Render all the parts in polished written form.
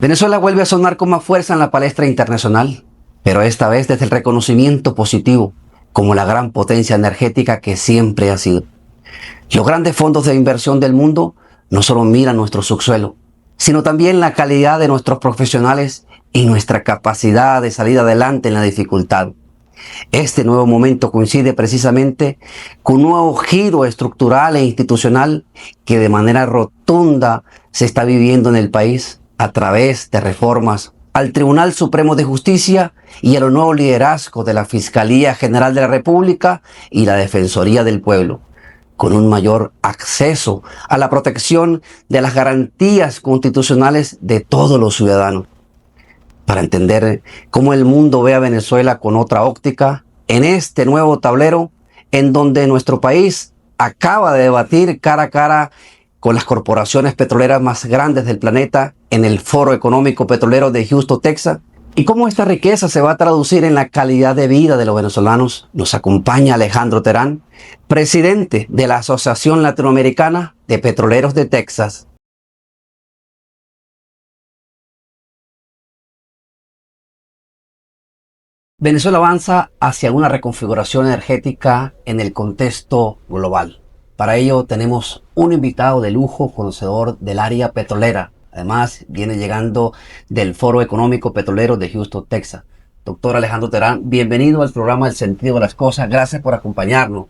Venezuela vuelve a sonar con más fuerza en la palestra internacional, pero esta vez desde el reconocimiento positivo como la gran potencia energética que siempre ha sido. Los grandes fondos de inversión del mundo no solo miran nuestro subsuelo, sino también la calidad de nuestros profesionales y nuestra capacidad de salir adelante en la dificultad. Este nuevo momento coincide precisamente con un nuevo giro estructural e institucional que de manera rotunda se está viviendo en el país a través de reformas al Tribunal Supremo de Justicia y a los nuevos liderazgos de la Fiscalía General de la República y la Defensoría del Pueblo, con un mayor acceso a la protección de las garantías constitucionales de todos los ciudadanos. Para entender cómo el mundo ve a Venezuela con otra óptica, en este nuevo tablero, en donde nuestro país acaba de debatir cara a cara con las corporaciones petroleras más grandes del planeta en el Foro Económico Petrolero de Houston, Texas, y cómo esta riqueza se va a traducir en la calidad de vida de los venezolanos, nos acompaña Alejandro Terán, presidente de la Asociación Latinoamericana de Petroleros de Texas. Venezuela avanza hacia una reconfiguración energética en el contexto global. Para ello tenemos un invitado de lujo, conocedor del área petrolera. Además, viene llegando del Foro Económico Petrolero de Houston, Texas. Doctor Alejandro Terán, bienvenido al programa El Sentido de las Cosas. Gracias por acompañarnos.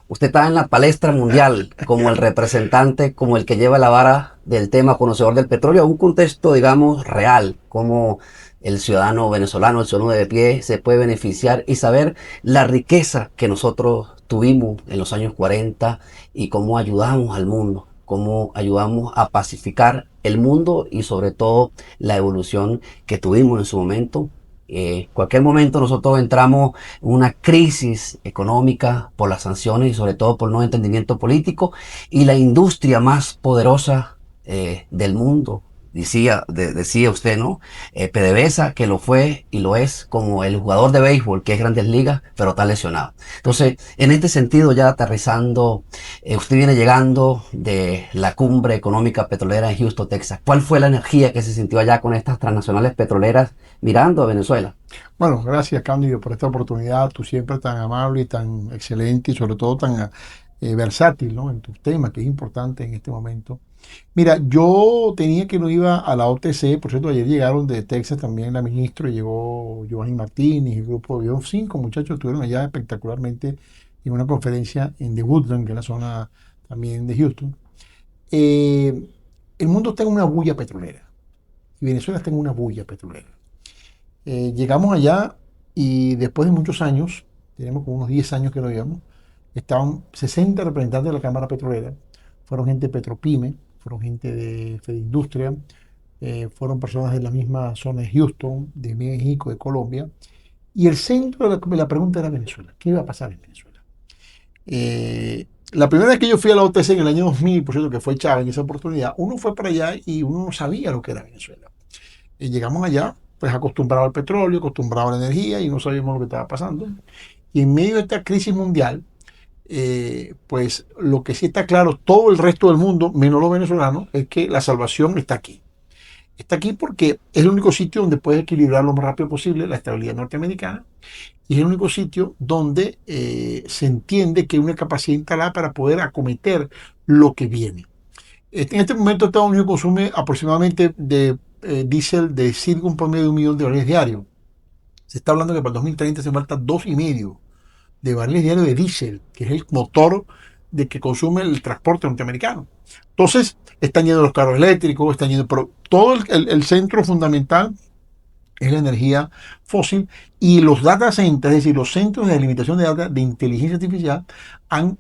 Usted está en la palestra mundial como el representante, como el que lleva la vara del tema conocedor del petróleo a un contexto, digamos, real, como el ciudadano venezolano, el ciudadano de pie, se puede beneficiar y saber la riqueza que nosotros tuvimos en los años 40 y cómo ayudamos al mundo, cómo ayudamos a pacificar el mundo y sobre todo la evolución que tuvimos en su momento. Cualquier momento nosotros entramos en una crisis económica por las sanciones y sobre todo por no entendimiento político, y la industria más poderosa del mundo, decía usted, ¿no? PDVSA, que lo fue y lo es como el jugador de béisbol que es Grandes Ligas, pero está lesionado. Entonces, en este sentido, ya aterrizando, usted viene llegando de la cumbre económica petrolera en Houston, Texas. ¿Cuál fue la energía que se sintió allá con estas transnacionales petroleras mirando a Venezuela? Bueno, gracias Cándido por esta oportunidad, tú siempre tan amable y tan excelente y sobre todo tan versátil, ¿no?, en tus temas, que es importante en este momento. Mira, yo tenía que no iba a la OTC, por cierto, ayer llegaron de Texas también la ministra, llegó Giovanni Martínez, el grupo, vieron 5 muchachos, estuvieron allá espectacularmente en una conferencia en The Woodland, que es la zona también de Houston. El mundo está en una bulla petrolera y Venezuela está en una bulla petrolera. Llegamos allá y después de muchos años, tenemos como unos 10 años que lo íbamos, estaban 60 representantes de la Cámara Petrolera, fueron gente de Petropyme, fueron gente de Fedindustria, fueron personas de la misma zona de Houston, de México, de Colombia, y el centro de la pregunta era Venezuela. ¿Qué iba a pasar en Venezuela? La primera vez que yo fui a la OTC en el año 2000, por cierto, que fue Chávez en esa oportunidad, uno fue para allá y uno no sabía lo que era Venezuela. Llegamos allá, pues acostumbrado al petróleo, acostumbrado a la energía, y no sabíamos lo que estaba pasando. Y en medio de esta crisis mundial, pues lo que sí está claro, todo el resto del mundo, menos los venezolanos, es que la salvación está aquí. Está aquí porque es el único sitio donde puedes equilibrar lo más rápido posible la estabilidad norteamericana, y es el único sitio donde se entiende que hay una capacidad instalada para poder acometer lo que viene. En este momento Estados Unidos consume aproximadamente de diésel de circa un promedio de 1 millón de barriles diarios. Se está hablando que para el 2030 se falta 2,5 de barriles diarios de diésel, que es el motor de que consume el transporte norteamericano. Entonces, están yendo los carros eléctricos, están yendo, pero todo el centro fundamental es la energía fósil, y los data centers, es decir, los centros de alimentación de datos de inteligencia artificial, han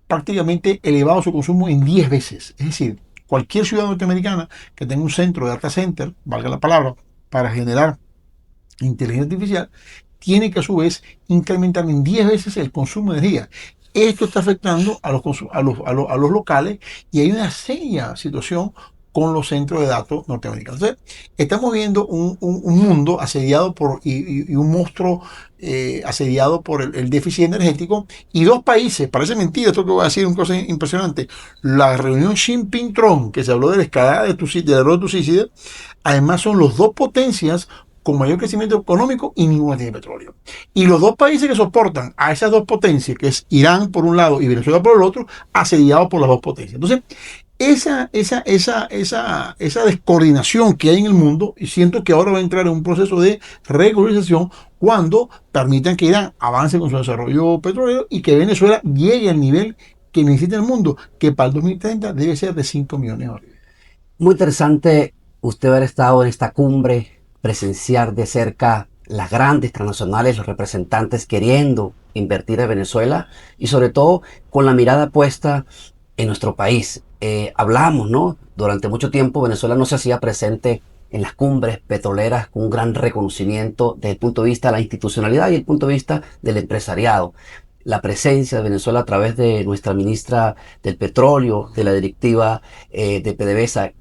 prácticamente elevado su consumo en 10 veces. Es decir, cualquier ciudad norteamericana que tenga un centro de data center, valga la palabra, para generar inteligencia artificial, tiene que a su vez incrementar en 10 veces el consumo de energía. Esto está afectando a los locales, y hay una seria situación con los centros de datos norteamericanos. Entonces, estamos viendo un mundo asediado y un monstruo asediado por el déficit energético, y dos países, parece mentira esto que voy a decir, una cosa impresionante, la reunión Xi Jinping-Trump, que se habló de la escalada del arroz de Tucídides, además son los dos potencias con mayor crecimiento económico y ninguna tiene petróleo. Y los dos países que soportan a esas dos potencias, que es Irán por un lado y Venezuela por el otro, asediados por las dos potencias. Entonces, esa descoordinación que hay en el mundo, y siento que ahora va a entrar en un proceso de regularización cuando permitan que Irán avance con su desarrollo petrolero y que Venezuela llegue al nivel que necesita el mundo, que para el 2030 debe ser de 5 millones de barriles. Muy interesante usted haber estado en esta cumbre, presenciar de cerca las grandes transnacionales, los representantes queriendo invertir en Venezuela y sobre todo con la mirada puesta en nuestro país. Hablamos, ¿no? Durante mucho tiempo Venezuela no se hacía presente en las cumbres petroleras con un gran reconocimiento desde el punto de vista de la institucionalidad y el punto de vista del empresariado. La presencia de Venezuela a través de nuestra ministra del Petróleo, de la directiva de PDVSA.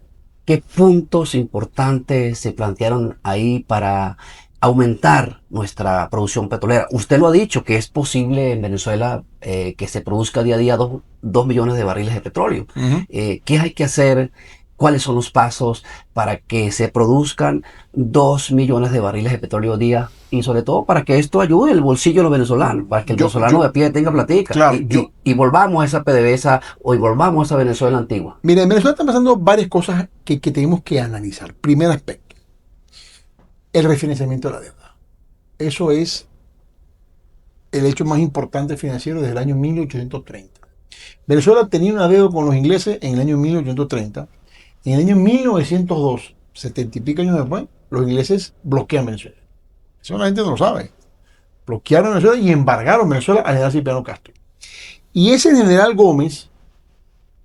¿Qué puntos importantes se plantearon ahí para aumentar nuestra producción petrolera? Usted lo ha dicho, que es posible en Venezuela que se produzca día a día 2 millones de barriles de petróleo. ¿Qué hay que hacer? ¿Cuáles son los pasos para que se produzcan 2 millones de barriles de petróleo día? Y sobre todo para que esto ayude el bolsillo de los venezolanos, para que el venezolano de pie tenga platica. Claro, y volvamos a esa PDVSA o volvamos a esa Venezuela antigua. Mira, en Venezuela están pasando varias cosas que tenemos que analizar. Primer aspecto, el refinanciamiento de la deuda. Eso es el hecho más importante financiero desde el año 1830. Venezuela tenía una deuda con los ingleses en el año 1830. En el año 1902, 70 y pico años después, los ingleses bloquean Venezuela. Eso la gente no lo sabe. Bloquearon Venezuela y embargaron Venezuela al general Cipriano Castro. Y ese general Gómez,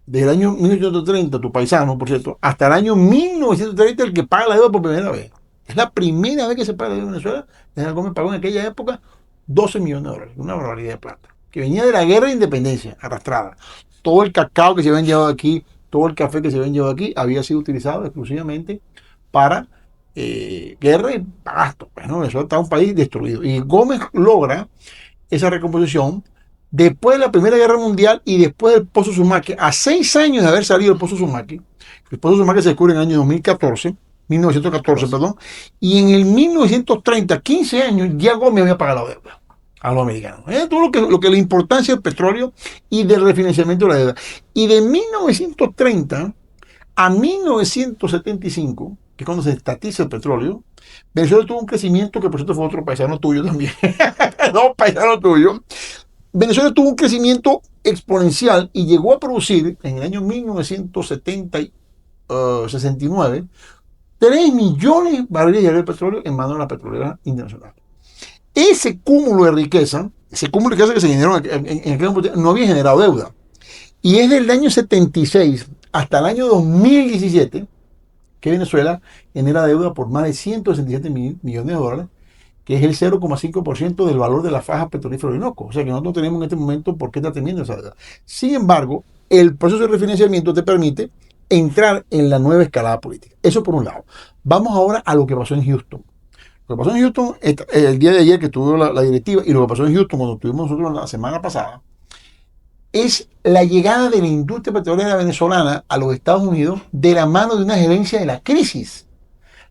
desde el año 1830, tu paisano, por cierto, hasta el año 1930, el que paga la deuda por primera vez. Es la primera vez que se paga la deuda en Venezuela. El general Gómez pagó en aquella época 12 millones de dólares, una barbaridad de plata, que venía de la guerra de independencia, arrastrada. Todo el cacao que se habían llevado aquí, todo el café que se habían llevado aquí, había sido utilizado exclusivamente para guerra y gasto. Bueno, Venezuela estaba un país destruido. Y Gómez logra esa recomposición después de la Primera Guerra Mundial y después del Pozo Sumaque, a 6 años de haber salido el Pozo Sumaque. El Pozo Sumaque se descubre en el año 1914, perdón, y en el 1930, 15 años, ya Gómez había pagado la deuda a los americanos. Todo lo que la importancia del petróleo y del refinanciamiento de la deuda. Y de 1930 a 1975, que es cuando se estatiza el petróleo, Venezuela tuvo un crecimiento que por cierto fue otro paisano tuyo también. Dos paisanos tuyos. Venezuela tuvo un crecimiento exponencial y llegó a producir en el año 1969 3 millones de barriles de petróleo en manos de la petrolera internacional. Ese cúmulo de riqueza que se generó en aquel momento no había generado deuda. Y es del año 76 hasta el año 2017 que Venezuela genera deuda por más de 167 millones de dólares, que es el 0,5% del valor de la faja petrolífera Orinoco. O sea que nosotros tenemos en este momento por qué estar teniendo esa deuda. Sin embargo, el proceso de refinanciamiento te permite entrar en la nueva escalada política. Eso por un lado. Vamos ahora a lo que pasó en Houston. Lo que pasó en Houston, el día de ayer que tuvo la directiva, y lo que pasó en Houston cuando estuvimos nosotros la semana pasada, es la llegada de la industria petrolera venezolana a los Estados Unidos de la mano de una gerencia de la crisis.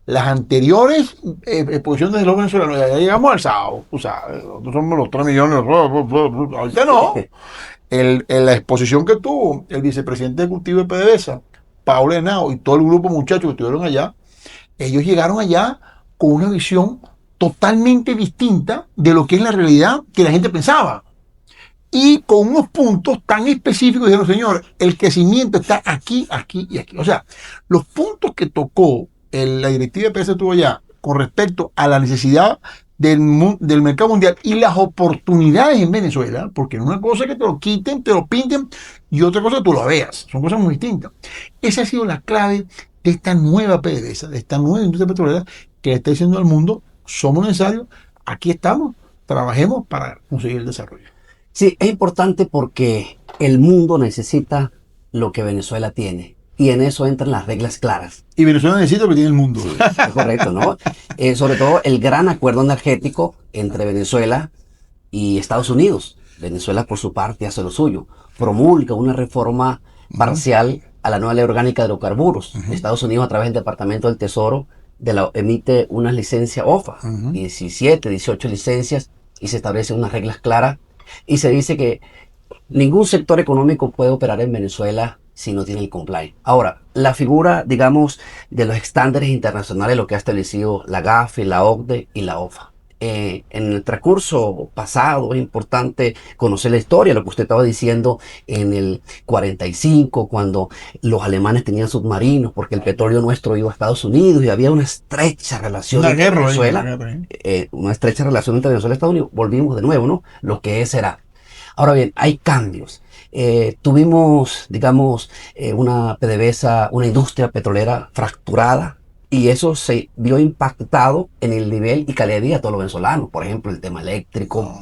Las anteriores exposiciones de los venezolanos, ya llegamos al sábado, o sea, nosotros somos los 3 millones, ahorita no. La exposición que tuvo el vicepresidente ejecutivo de PDVSA, Pablo Henao, y todo el grupo de muchachos que estuvieron allá, ellos llegaron allá con una visión totalmente distinta de lo que es la realidad que la gente pensaba. Y con unos puntos tan específicos, dijeron, señor, el crecimiento está aquí, aquí y aquí. O sea, los puntos que tocó la directiva de PDVSA tuvo allá con respecto a la necesidad del mercado mundial y las oportunidades en Venezuela, porque una cosa es que te lo quiten, te lo pinten, y otra cosa es que tú lo veas. Son cosas muy distintas. Esa ha sido la clave de esta nueva PDVSA, de esta nueva industria petrolera que le está diciendo al mundo, somos necesarios, aquí estamos, trabajemos para conseguir el desarrollo. Sí, es importante porque el mundo necesita lo que Venezuela tiene. y en eso entran las reglas claras. Y Venezuela necesita lo que tiene el mundo. Sí, es correcto, ¿no? Sobre todo el gran acuerdo energético entre Venezuela y Estados Unidos. Venezuela, por su parte, hace lo suyo. Promulga una reforma parcial a la nueva ley orgánica de hidrocarburos. Estados Unidos, a través del Departamento del Tesoro, emite unas licencias OFA, 17, 18 licencias, y se establecen unas reglas claras. Y se dice que ningún sector económico puede operar en Venezuela si no tiene el compliance. Ahora, la figura, digamos, de los estándares internacionales, lo que ha establecido la GAFI, la OCDE y la OFA. En el transcurso pasado es importante conocer la historia, lo que usted estaba diciendo en el 45, cuando los alemanes tenían submarinos, porque el petróleo nuestro iba a Estados Unidos y había una estrecha relación Una entre guerra, Venezuela, una estrecha relación entre Venezuela y Estados Unidos. Volvimos de nuevo, ¿no? Lo que es será. Ahora bien, hay cambios. Tuvimos, digamos, una PDVSA, una industria petrolera fracturada, y eso se vio impactado en el nivel y calidad de vida de todos los venezolanos. Por ejemplo, el tema eléctrico,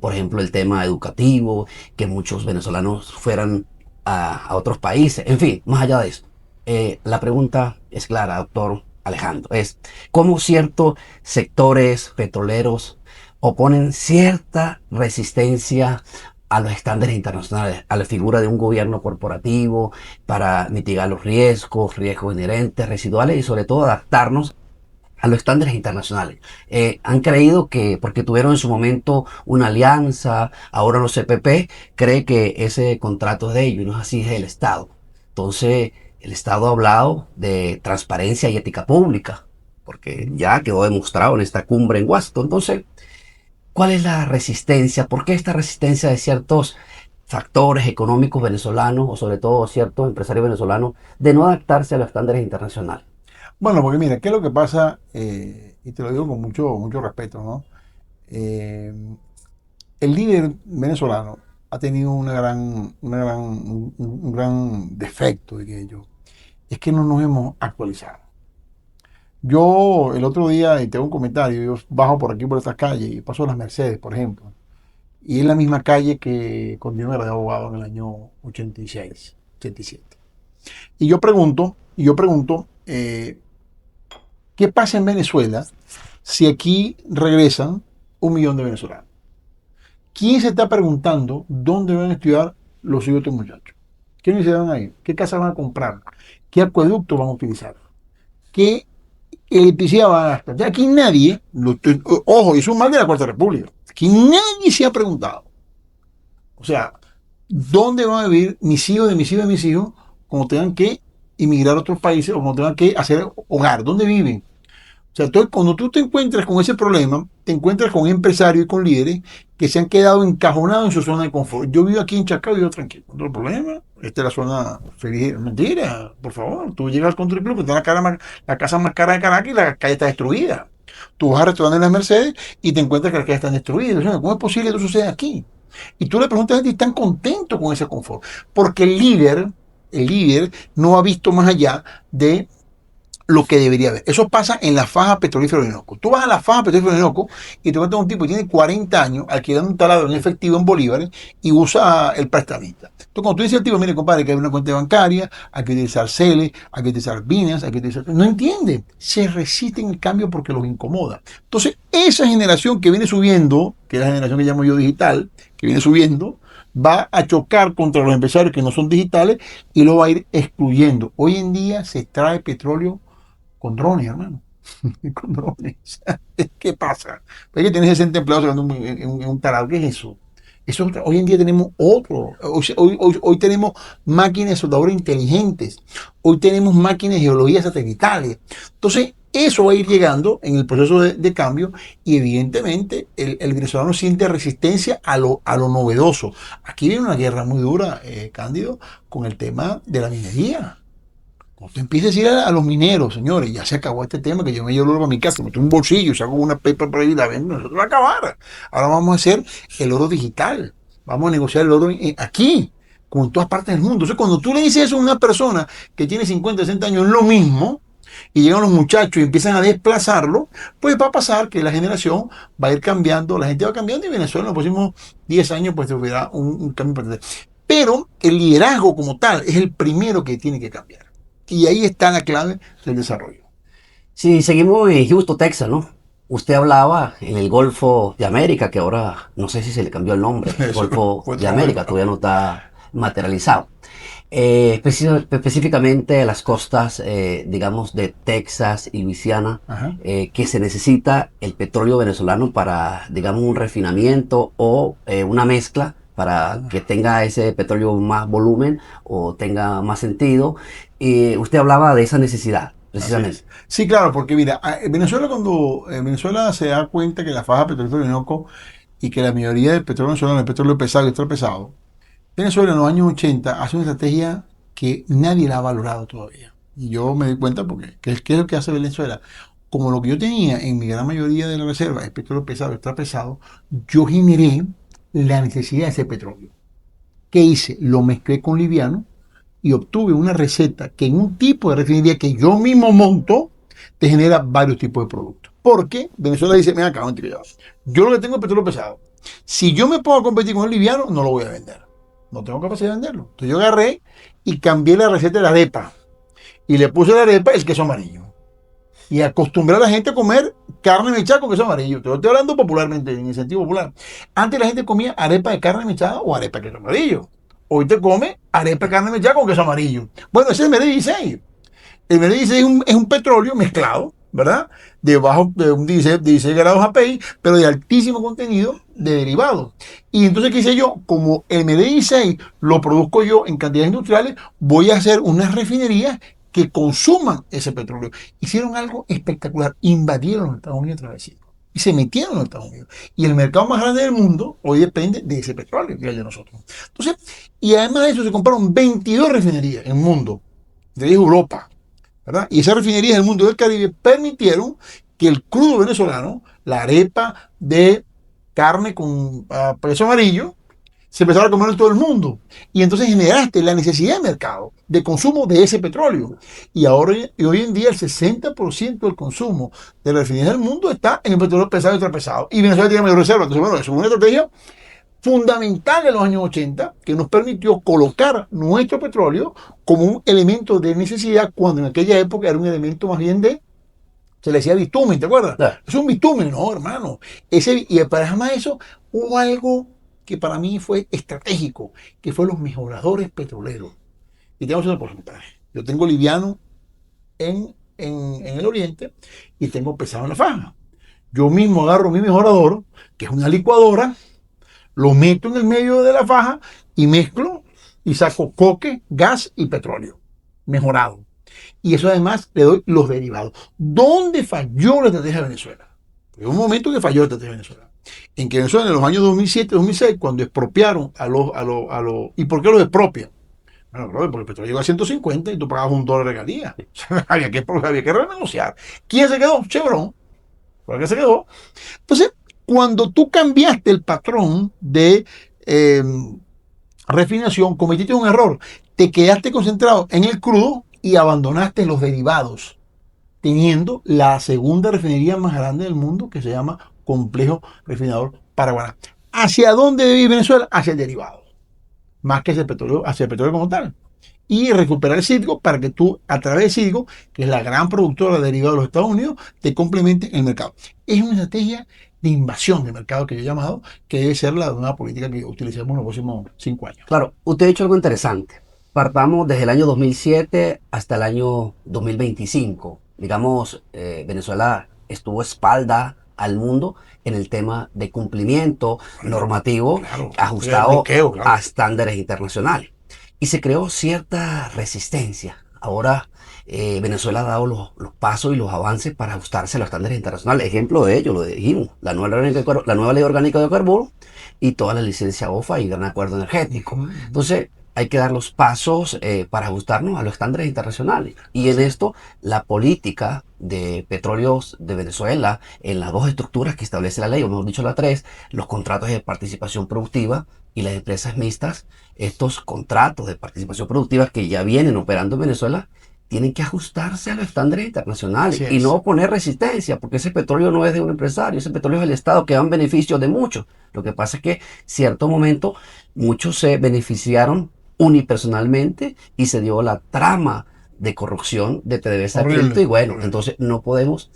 por ejemplo, el tema educativo, que muchos venezolanos fueran a otros países. En fin, más allá de eso, la pregunta es clara, doctor Alejandro, es cómo ciertos sectores petroleros oponen cierta resistencia a los estándares internacionales, a la figura de un gobierno corporativo para mitigar los riesgos inherentes, residuales y sobre todo adaptarnos a los estándares internacionales. Han creído que, porque tuvieron en su momento una alianza, ahora los CPP, cree que ese contrato es de ellos y no es así, es del Estado. Entonces, el Estado ha hablado de transparencia y ética pública, porque ya quedó demostrado en esta cumbre en Washington. Entonces, ¿cuál es la resistencia? ¿Por qué esta resistencia de ciertos factores económicos venezolanos o sobre todo ciertos empresarios venezolanos de no adaptarse a los estándares internacionales? Bueno, porque mira, ¿qué es lo que pasa? Y te lo digo con mucho respeto, ¿no? Eh, el líder venezolano ha tenido un gran defecto, diría yo. Es que no nos hemos actualizado. Yo el otro día, y tengo un comentario, yo bajo por aquí, por estas calles, y paso las Mercedes, por ejemplo. Y es la misma calle que cuando yo era de abogado en el año 86, 87. Y yo pregunto, ¿qué pasa en Venezuela si aquí regresan 1 millón de venezolanos? ¿Quién se está preguntando dónde van a estudiar los hijos de estos muchachos? ¿Qué universidad van a ir? ¿Qué casa van a comprar? ¿Qué acueducto van a utilizar? ¿Qué electricidad van a gastar? Ya aquí nadie, ojo, es un mal de la Cuarta República, aquí nadie se ha preguntado. O sea, ¿dónde van a vivir mis hijos de mis hijos de mis hijos cuando tengan que emigrar a otros países o cuando tengan que hacer hogar? ¿Dónde viven? O sea, cuando tú te encuentras con ese problema, te encuentras con empresarios y con líderes que se han quedado encajonados en su zona de confort. Yo vivo aquí en Chacao y vivo tranquilo. No hay problema. Esta es la zona feliz. Mentira, por favor. Tú llegas al Country Club, que está la casa más cara de Caracas y la calle está destruida. Tú vas al restaurante de las Mercedes y te encuentras que las calles están destruidas. O sea, ¿cómo es posible que eso suceda aquí? Y tú le preguntas a gente y están contentos con ese confort. Porque el líder no ha visto más allá de lo que debería haber. Eso pasa en la faja petrolífera de Orinoco. Tú vas a la faja petrolífera de Orinoco y te encuentras un tipo que tiene 40 años alquilando un taladro en efectivo en bolívares y usa el prestamista. Entonces, cuando tú dices al tipo, mire, compadre, que hay una cuenta bancaria, hay que utilizar CELE, hay que utilizar Binance, hay que utilizar... No entiende. Se resisten el cambio porque los incomoda. Entonces, esa generación que viene subiendo, que es la generación que llamo yo digital, que viene subiendo, va a chocar contra los empresarios que no son digitales y lo va a ir excluyendo. Hoy en día se extrae petróleo con drones, hermano. Con drones. ¿Qué pasa? Hay que tener 60 empleados trabajando en un taladro. ¿Qué es eso? Hoy en día tenemos otro. Hoy tenemos máquinas de soldadura inteligentes. Hoy tenemos máquinas de geología satelitales. Entonces, eso va a ir llegando en el proceso de cambio y evidentemente el venezolano siente resistencia a lo novedoso. Aquí viene una guerra muy dura, Cándido, con el tema de la minería. Cuando tú empieces a ir a los mineros, señores, ya se acabó este tema que yo me llevo el oro para mi casa, me meto un bolsillo, saco una paper por ahí y la vendo, nosotros va a acabar. Ahora vamos a hacer el oro digital, vamos a negociar el oro aquí, como en todas partes del mundo. Entonces, cuando tú le dices eso a una persona que tiene 50, 60 años, es lo mismo, y llegan los muchachos y empiezan a desplazarlo, pues va a pasar que la generación va a ir cambiando, la gente va cambiando y Venezuela en los próximos 10 años pues tendrá un cambio importante. Pero el liderazgo como tal es el primero que tiene que cambiar. Y ahí está la clave del desarrollo. Si seguimos en Houston, Texas, ¿no? Usted hablaba en el Golfo de América, que ahora no sé si se le cambió el nombre, Eso Golfo fue de otro América, vuelco. todavía no está materializado. Específicamente las costas, digamos, de Texas y Luisiana, Ajá. que se necesita el petróleo venezolano para, digamos, un refinamiento o una mezcla para que tenga ese petróleo más volumen o tenga más sentido. Y usted hablaba de esa necesidad, Así precisamente. es. Sí, claro, porque mira, Venezuela cuando Venezuela se da cuenta que la faja petrolífera de Orinoco y que la mayoría del petróleo venezolano es petróleo pesado y extra pesado, Venezuela en los años 80 hace una estrategia que nadie la ha valorado todavía. Y yo me di cuenta porque, ¿qué es lo que hace Venezuela? Como lo que yo tenía en mi gran mayoría de la reserva es petróleo pesado, extra pesado, yo generé la necesidad de ese petróleo. ¿Qué hice? Lo mezclé con liviano y obtuve una receta que en un tipo de refinería que yo mismo monto, te genera varios tipos de productos. Porque Venezuela dice, mira acá, yo lo que tengo es petróleo pesado. Si yo me puedo competir con el liviano, no lo voy a vender. No tengo capacidad de venderlo. Entonces yo agarré y cambié la receta de la arepa. Y le puse a la arepa el queso amarillo. Y acostumbré a la gente a comer carne mechada con queso amarillo. Te lo estoy hablando popularmente, en el sentido popular. Antes la gente comía arepa de carne mechada o arepa de queso amarillo. Hoy te come arepa de carne mechada con queso amarillo. Bueno, ese es el MD16. El MD16 es un petróleo mezclado, ¿verdad? Debajo de un 16 grados API, pero de altísimo contenido de derivados. Y entonces, ¿qué hice yo? Como el MD16 lo produzco yo en cantidades industriales, voy a hacer unas refinerías que consuman ese petróleo. Hicieron algo espectacular, invadieron los Estados Unidos a través de Citgo y se metieron en los Estados Unidos. Y el mercado más grande del mundo hoy depende de ese petróleo que hay de nosotros. Entonces, y además de eso se compraron 22 refinerías en el mundo, de Europa, ¿verdad? Y esas refinerías del mundo del Caribe permitieron que el crudo venezolano, la arepa de carne con queso amarillo, se empezara a comer en todo el mundo. Y entonces generaste la necesidad de mercado, de consumo de ese petróleo. Y ahora y hoy en día el 60% del consumo de las refinerías del mundo está en el petróleo pesado y ultrapesado. Y Venezuela tiene mayor reserva. Entonces, bueno, eso es una estrategia fundamental en los años 80 que nos permitió colocar nuestro petróleo como un elemento de necesidad cuando en aquella época era un elemento más bien de, se le decía bitumen, ¿te acuerdas? Claro. Es un bitumen, no, hermano. Y para además eso hubo algo que para mí fue estratégico, que fue los mejoradores petroleros. Y tengo un porcentaje. Yo tengo liviano en el oriente y tengo pesado en la faja. Yo mismo agarro mi mejorador, que es una licuadora, lo meto en el medio de la faja y mezclo y saco coque, gas y petróleo mejorado. Y eso además le doy los derivados. ¿Dónde falló la estrategia de Venezuela? Hubo un momento que falló la estrategia de Venezuela. En que Venezuela en los años 2007-2006, cuando expropiaron ¿Y por qué los expropian? Bueno, porque el petróleo llegó a 150 y tú pagabas $1 de regalía. había que renegociar. ¿Quién se quedó? Chevron. ¿Por qué se quedó? Entonces, cuando tú cambiaste el patrón de refinación, cometiste un error. Te quedaste concentrado en el crudo y abandonaste los derivados, teniendo la segunda refinería más grande del mundo que se llama Complejo Refinador Paraguaná. ¿Hacia dónde debe ir Venezuela? Hacia el derivado, más que hacia el petróleo como tal. Y recuperar el Citgo para que tú, a través de Citgo, que es la gran productora de derivados de los Estados Unidos, te complemente el mercado. Es una estrategia de invasión de mercado que yo he llamado, que debe ser la nueva política que utilicemos en los próximos 5 años. Claro, usted ha dicho algo interesante. Partamos desde el año 2007 hasta el año 2025. Digamos, Venezuela estuvo espalda al mundo en el tema de cumplimiento normativo Claro, ajustado bloqueo, claro. a estándares internacionales. Y se creó cierta resistencia. Ahora Venezuela ha dado los pasos y los avances para ajustarse a los estándares internacionales. Ejemplo de ello, lo dijimos, la nueva ley orgánica de carbono y toda la licencia OFA y gran acuerdo energético. Entonces, hay que dar los pasos para ajustarnos a los estándares internacionales. Y en esto, la política de petróleos de Venezuela, en las dos estructuras que establece la ley, o mejor dicho, la tres, los contratos de participación productiva y las empresas mixtas, estos contratos de participación productiva que ya vienen operando en Venezuela, tienen que ajustarse a los estándares internacionales Así y es. no poner resistencia, porque ese petróleo no es de un empresario, ese petróleo es del Estado que dan beneficios de muchos. Lo que pasa es que cierto momento muchos se beneficiaron unipersonalmente y se dio la trama de corrupción de PDVSA Cripto Horrible, y bueno, horrible. entonces no podemos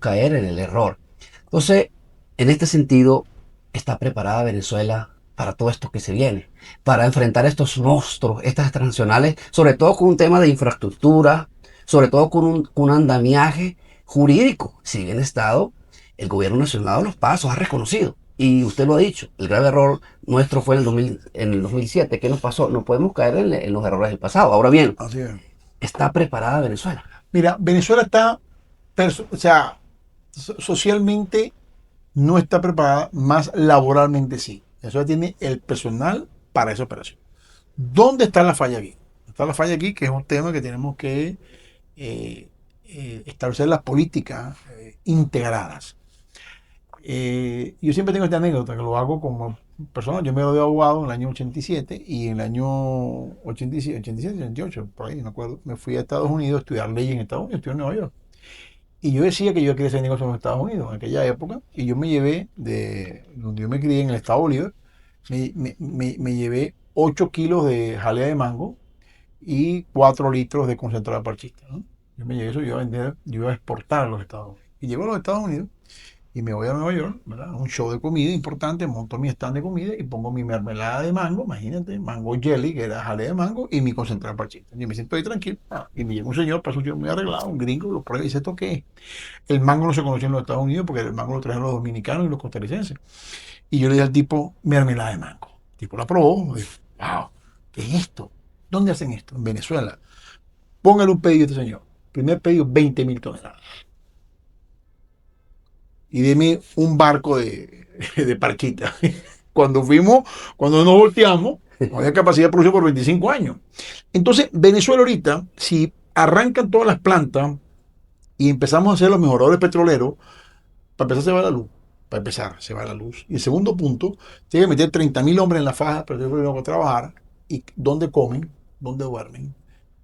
caer en el error. Entonces, en este sentido, ¿está preparada Venezuela para todo esto que se viene? Para enfrentar estos monstruos, estas transnacionales, sobre todo con un tema de infraestructura, sobre todo con un andamiaje jurídico. Si bien Estado, el gobierno nacional ha dado los pasos, ha reconocido. Y usted lo ha dicho, el grave error nuestro fue en el 2007. ¿Qué nos pasó? No podemos caer en los errores del pasado. Ahora bien, Así es. ¿está preparada Venezuela? Mira, Venezuela está, o sea, socialmente no está preparada, más laboralmente sí. Venezuela tiene el personal para esa operación. ¿Dónde está la falla aquí? Está la falla aquí, que es un tema que tenemos que establecer las políticas integradas. Yo siempre tengo esta anécdota que lo hago como persona. Yo me gradué de abogado en el año 87 y en el año 87, 87, 88, por ahí, no me acuerdo, me fui a Estados Unidos a estudiar leyes en Estados Unidos, estudié en Nueva York. Y yo decía que yo quería hacer negocios en Estados Unidos en aquella época y yo me llevé de donde yo me crié en el estado Bolívar, me llevé 8 kilos de jalea de mango y 4 litros de concentrado de parchista, ¿no? Yo me llevé eso, yo iba a vender, yo iba a exportar a los Estados Unidos. Y llego a los Estados Unidos y me voy a Nueva York, ¿verdad? Un show de comida importante, monto mi stand de comida y pongo mi mermelada de mango, imagínate, mango jelly, que era jalea de mango, y mi concentrado de parchista. Y me siento ahí tranquilo. Y me llega un señor, pasa un señor muy arreglado, un gringo, lo prueba y dice, ¿esto qué es? El mango no se conocía en los Estados Unidos porque el mango lo trajeron los dominicanos y los costarricenses. Y yo le dije al tipo, mermelada de mango. El tipo la probó, dijo, wow, ¿qué es esto? ¿Dónde hacen esto? En Venezuela. Póngale un pedido a este señor. Primer pedido, 20.000 toneladas. Y deme un barco de parchita. Cuando fuimos, cuando nos volteamos, no había capacidad de producción por 25 años. Entonces, Venezuela ahorita, si arrancan todas las plantas y empezamos a hacer los mejoradores petroleros, para empezar se va la luz. Para empezar, se va la luz. Y el segundo punto, tiene que meter 30.000 hombres en la faja, pero tengo que trabajar. ¿Y dónde comen? ¿Dónde duermen?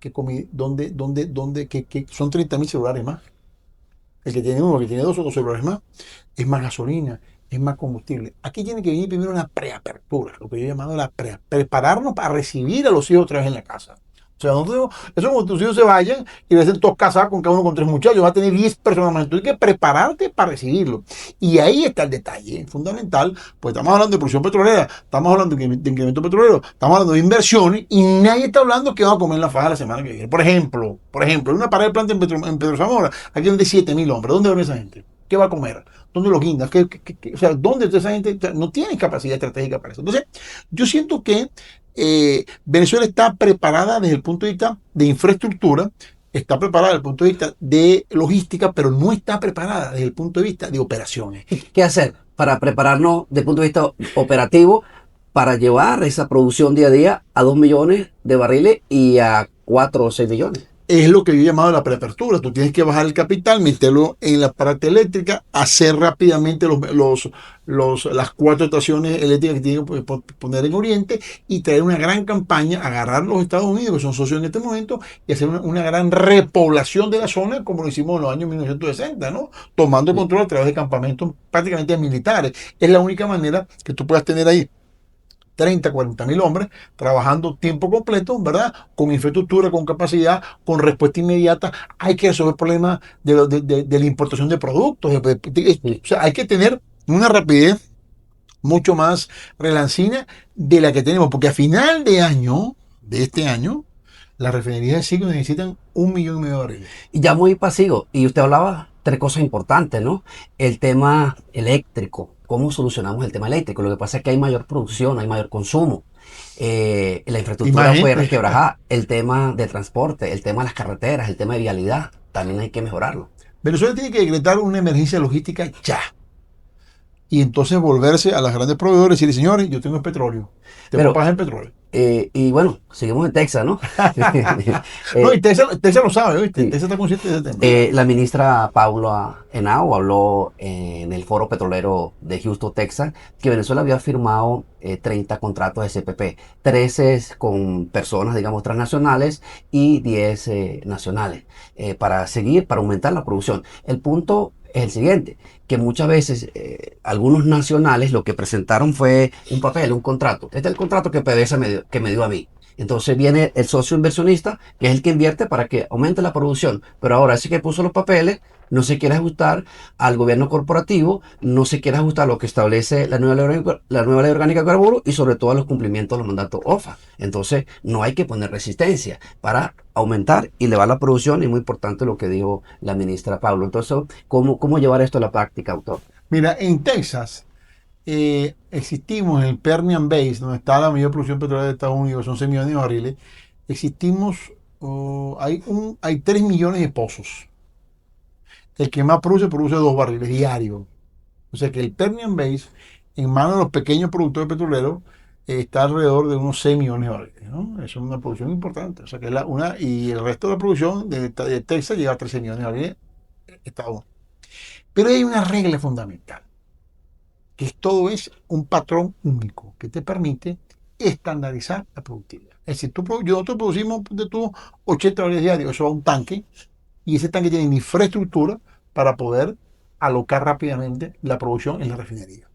¿Qué son 30.000 celulares más? El que tiene uno, el que tiene dos o dos celulares más, es más gasolina, es más combustible. Aquí tiene que venir primero una preapertura, lo que yo he llamado prepararnos para recibir a los hijos otra vez en la casa. O sea, nosotros, eso como tus hijos se vayan y va a ser todos casados con cada uno con 3 muchachos, va a tener 10 personas más. Entonces hay que prepararte para recibirlo. Y ahí está el detalle fundamental, pues estamos hablando de producción petrolera, estamos hablando de incremento petrolero, estamos hablando de inversiones y nadie está hablando que van a comer en la faja la semana que viene. Por ejemplo, hay una parada de planta en Pedro Zamora, aquí donde 7.000 hombres. ¿Dónde duerme esa gente? ¿Qué va a comer? ¿Dónde los guindas? O sea, ¿dónde esa gente no tiene capacidad estratégica para eso? Entonces, yo siento que Venezuela está preparada desde el punto de vista de infraestructura, está preparada desde el punto de vista de logística, pero no está preparada desde el punto de vista de operaciones. ¿Qué hacer para prepararnos desde el punto de vista operativo para llevar esa producción día a día a 2 millones de barriles y a 4 o 6 millones? Es lo que yo he llamado la preapertura. Tú tienes que bajar el capital, meterlo en la parte eléctrica, hacer rápidamente las 4 estaciones eléctricas que tienen que poner en Oriente y traer una gran campaña, agarrar los Estados Unidos, que son socios en este momento, y hacer una gran repoblación de la zona, como lo hicimos en los años 1960, ¿no? Tomando control a través de campamentos prácticamente militares. Es la única manera que tú puedas tener ahí 30, 40.000 hombres trabajando tiempo completo, ¿verdad? Con infraestructura, con capacidad, con respuesta inmediata. Hay que resolver problemas de la importación de productos. O sea, hay que tener una rapidez mucho más relancina de la que tenemos, porque a final de este año, las refinerías de Siglo necesitan 1,5 millones de barriles. Y ya muy pasivo. Y usted hablaba 3 cosas importantes, ¿no? El tema eléctrico. ¿Cómo solucionamos el tema eléctrico? Lo que pasa es que hay mayor producción, hay mayor consumo. La infraestructura fue resquebrajada. El tema de transporte, el tema de las carreteras, el tema de vialidad, también hay que mejorarlo. Venezuela tiene que decretar una emergencia logística ya. y entonces volverse a las grandes proveedores y decir, señores, yo tengo el petróleo, te puedo Pero, pagar el petróleo. y bueno, seguimos en Texas, ¿no? No, y Eh, Texas lo sabe, ¿viste? sí. Texas está consciente de ese tema. La ministra Paula Henao habló en el foro petrolero de Houston, Texas, que Venezuela había firmado 30 contratos de CPP, 13 con personas, digamos, transnacionales y 10 nacionales, para seguir, para aumentar la producción. El punto es el siguiente, que muchas veces algunos nacionales lo que presentaron fue un papel, un contrato. Este es el contrato que PDVSA que me dio a mí. Entonces viene el socio inversionista, que es el que invierte para que aumente la producción. Pero ahora ese que puso los papeles no se quiere ajustar al gobierno corporativo, no se quiere ajustar a lo que establece la nueva ley orgánica de carbono y sobre todo a los cumplimientos de los mandatos OFA. Entonces no hay que poner resistencia para aumentar y elevar la producción. Y muy importante lo que dijo la ministra Pablo. Entonces, ¿cómo llevar esto a la práctica, autor? Mira, en Texas existimos en el Permian Basin, donde está la mayor producción petrolera de Estados Unidos, son 6 millones de barriles. Existimos, hay 3 millones de pozos. El que más produce 2 barriles diarios. O sea que el Permian Basin, en manos de los pequeños productores petroleros, está alrededor de unos 6 millones de barriles, ¿no? Eso es una producción importante. O sea que es y el resto de la producción de Texas llega a 13 millones de barriles Estados Unidos. Pero hay una regla fundamental, que todo es un patrón único que te permite estandarizar la productividad. Es decir, nosotros producimos de 80 barriles diarios, eso va a un tanque, y ese tanque tiene infraestructura para poder alocar rápidamente la producción en la refinería.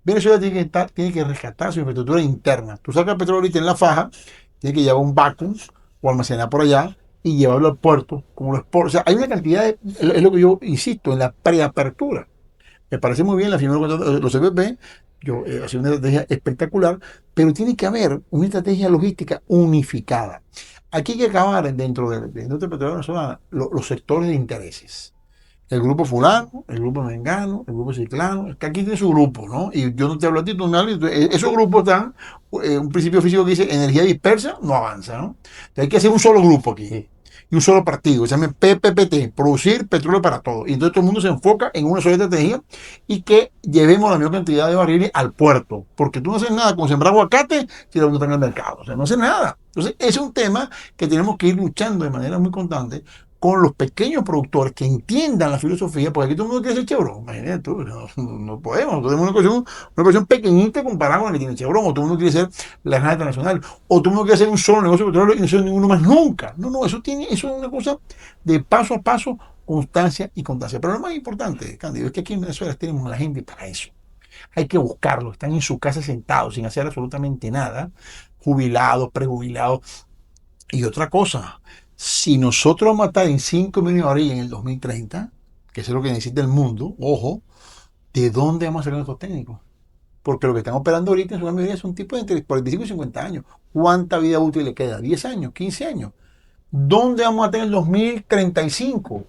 Venezuela tiene que rescatar su infraestructura interna. Tú sacas el petróleo ahorita en la faja, tiene que llevar un vacuum o almacenar por allá y llevarlo al puerto, como los puertos. O sea, hay una cantidad es lo que yo insisto, en la preapertura. Me parece muy bien la firma de los CPP, yo ha sido una estrategia espectacular, pero tiene que haber una estrategia logística unificada. Aquí hay que acabar dentro de la industria petrolera venezolana los sectores de intereses. El grupo fulano, el grupo mengano, el grupo ciclano, que aquí tiene su grupo, ¿no? Y yo no te hablo a ti, tú me hablas, esos grupos están, un principio físico que dice energía dispersa, no avanza, ¿no? Entonces hay que hacer un solo grupo aquí y un solo partido, se llama PPPT, producir petróleo para todos. Y entonces todo el mundo se enfoca en una sola estrategia y que llevemos la mayor cantidad de barriles al puerto, porque tú no haces nada con sembrar aguacate si no está en el mercado, o sea, no haces nada. Entonces, ese es un tema que tenemos que ir luchando de manera muy constante con los pequeños productores que entiendan la filosofía, porque aquí todo el mundo quiere ser Chevron. Imagínate tú, no podemos. Tenemos una cuestión pequeñita comparada con la que tiene Chevron, o todo el mundo quiere ser la gran internacional, o todo el mundo quiere hacer un solo negocio de petróleo y no ser ninguno más nunca. No, eso es una cosa de paso a paso, constancia y constancia. Pero lo más importante, Cándido, es que aquí en Venezuela tenemos a la gente para eso. Hay que buscarlo, están en su casa sentados sin hacer absolutamente nada, jubilados, prejubilados. Y otra cosa, si nosotros vamos a estar en 5 millones de barriles en el 2030, que es lo que necesita el mundo, ojo, ¿de dónde vamos a sacar nuestros técnicos? Porque lo que están operando ahorita en su gran mayoría son tipos de entre 45 y 50 años. ¿Cuánta vida útil le queda? ¿10 años? ¿15 años? ¿Dónde vamos a tener el 2035?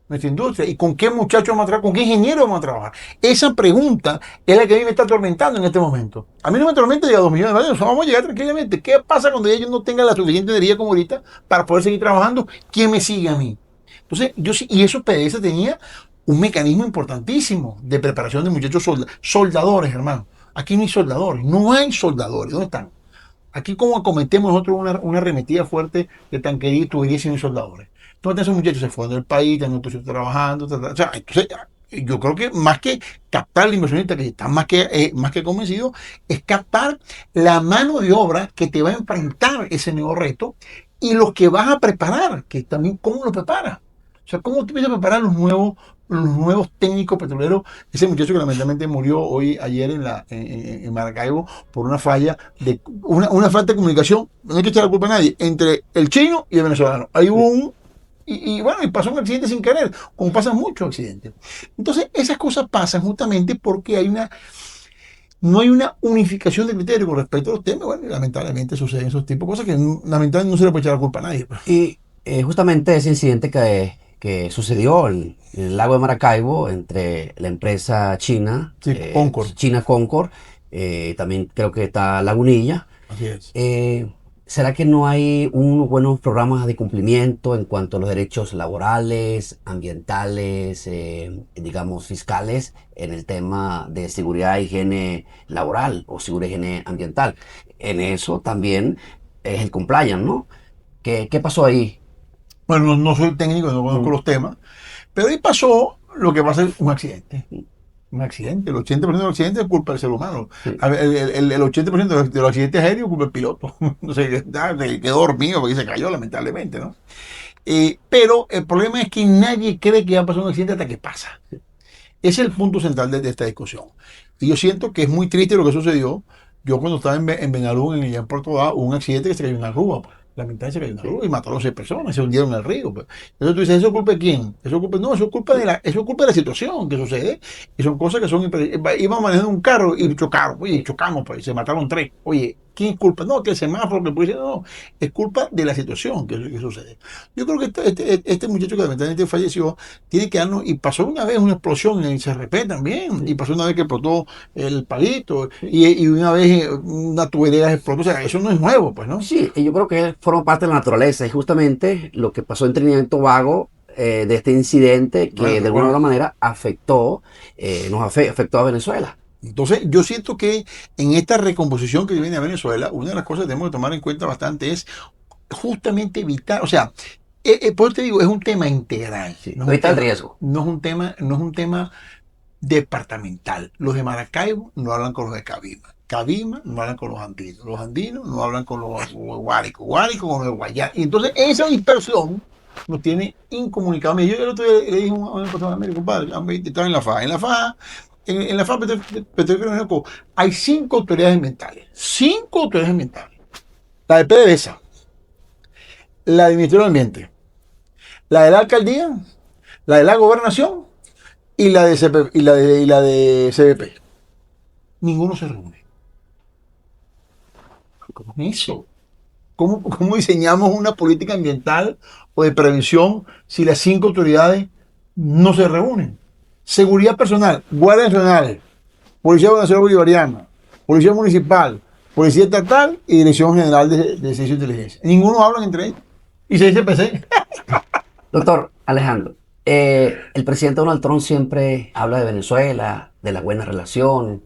Nuestra industria. ¿Y con qué muchachos vamos a trabajar? ¿Con qué ingenieros vamos a trabajar? Esa pregunta es la que a mí me está atormentando en este momento. A mí no me atormenta llegar a 2 millones de barriles. Vamos a llegar tranquilamente. ¿Qué pasa cuando ellos no tengan la suficiente energía como ahorita para poder seguir trabajando? ¿Quién me sigue a mí? Entonces, yo sí, y eso PDVSA tenía un mecanismo importantísimo de preparación de muchachos soldadores, hermano. Aquí no hay soldadores, no hay soldadores. ¿Dónde están? Aquí como acometemos nosotros una arremetida fuerte de tanquería y tubería sin soldadores. Entonces esos muchachos se fueron del país, están otros trabajando, o sea, entonces yo creo que más que captar al inversionista que está más que convencido, es captar la mano de obra que te va a enfrentar ese nuevo reto y los que vas a preparar, que también cómo lo preparas. O sea, cómo tú empiezas a preparar los nuevos técnicos petroleros. Ese muchacho que lamentablemente murió ayer en Maracaibo por una falla una falta de comunicación, no hay que echar la culpa a nadie, entre el chino y el venezolano. Ahí hubo bueno, y pasó un accidente sin querer, como pasan muchos accidentes. Entonces, esas cosas pasan justamente porque no hay una unificación de criterio con respecto a los temas. Bueno, y lamentablemente suceden esos tipos de cosas que lamentablemente no se le puede echar la culpa a nadie. Y justamente ese incidente que sucedió en el lago de Maracaibo entre la empresa china, Sí, Concord. China Concord, también creo que está Lagunilla. Así es. ¿Será que no hay unos buenos programas de cumplimiento en cuanto a los derechos laborales, ambientales, digamos, fiscales, en el tema de seguridad e higiene laboral o seguridad e higiene ambiental? En eso también es el compliance, ¿no? ¿Qué pasó ahí? Bueno, no soy técnico, no conozco Mm, los temas, pero ahí pasó lo que pasa es un accidente. Un accidente. El 80% de los accidentes es culpa del ser humano. sí. A ver, el 80% de los accidentes aéreos es culpa del piloto. No sé, se quedó dormido porque se cayó, lamentablemente, ¿no? Pero el problema es que nadie cree que va a pasar un accidente hasta que pasa. Ese es el punto central de esta discusión. Y yo siento que es muy triste lo que sucedió. Yo cuando estaba en Benalú, en Puerto Dá, hubo un accidente que se cayó en una grúa. Pues. Lamentablemente se cayó en una Sí. grúa y mataron 6 personas, se hundieron en el río. Pues. Entonces tú dices, ¿eso es culpa de quién? No, eso es culpa de la situación que sucede. Y son cosas que son íbamos manejando un carro y chocaron. Oye, chocamos, pues, y se mataron 3. Oye, ¿quién es culpa? No, que el semáforo, que el policía, no, es culpa de la situación que sucede. Yo creo que este muchacho que lamentablemente falleció tiene que darnos, y pasó una vez una explosión en el CRP también, y Sí. pasó una vez que explotó el palito, y una vez una tubería explotó, o sea, eso no es nuevo, pues, ¿no? Sí, y yo creo que forma parte de la naturaleza y justamente lo que pasó en Trinidad y Tobago, de este incidente Bueno, que de alguna u otra manera afectó, afectó a Venezuela. entonces, yo siento que en esta recomposición que viene a Venezuela, una de las cosas que tenemos que tomar en cuenta bastante es justamente evitar, o sea, por eso te digo, es un tema integral, Sí, evita el riesgo. no es un tema departamental. Los de Maracaibo no hablan con los de Cabima. Cabima no hablan con los andinos no hablan con los guáricos, guáricos con los de Guayá. Y entonces esa dispersión nos tiene incomunicados. Yo el otro día le dije a una persona, mire, compadre, estaba en la FA. En la FA Petrolero hay 5 autoridades ambientales. 5 autoridades ambientales. La de PDVSA, la del Ministerio del Ambiente, la de la alcaldía, la de la gobernación y la de CP, y la de CBP. Ninguno se reúne. ¿Cómo es eso? ¿Cómo diseñamos una política ambiental o de prevención si las 5 autoridades no se reúnen? Seguridad personal, Guardia Nacional, Policía Nacional Bolivariana, Policía Municipal, Policía Estatal y Dirección General de Servicio de Inteligencia. Ninguno habla entre ellos. Y se dice PC. Doctor Alejandro, el presidente Donald Trump siempre habla de Venezuela, de las buenas relaciones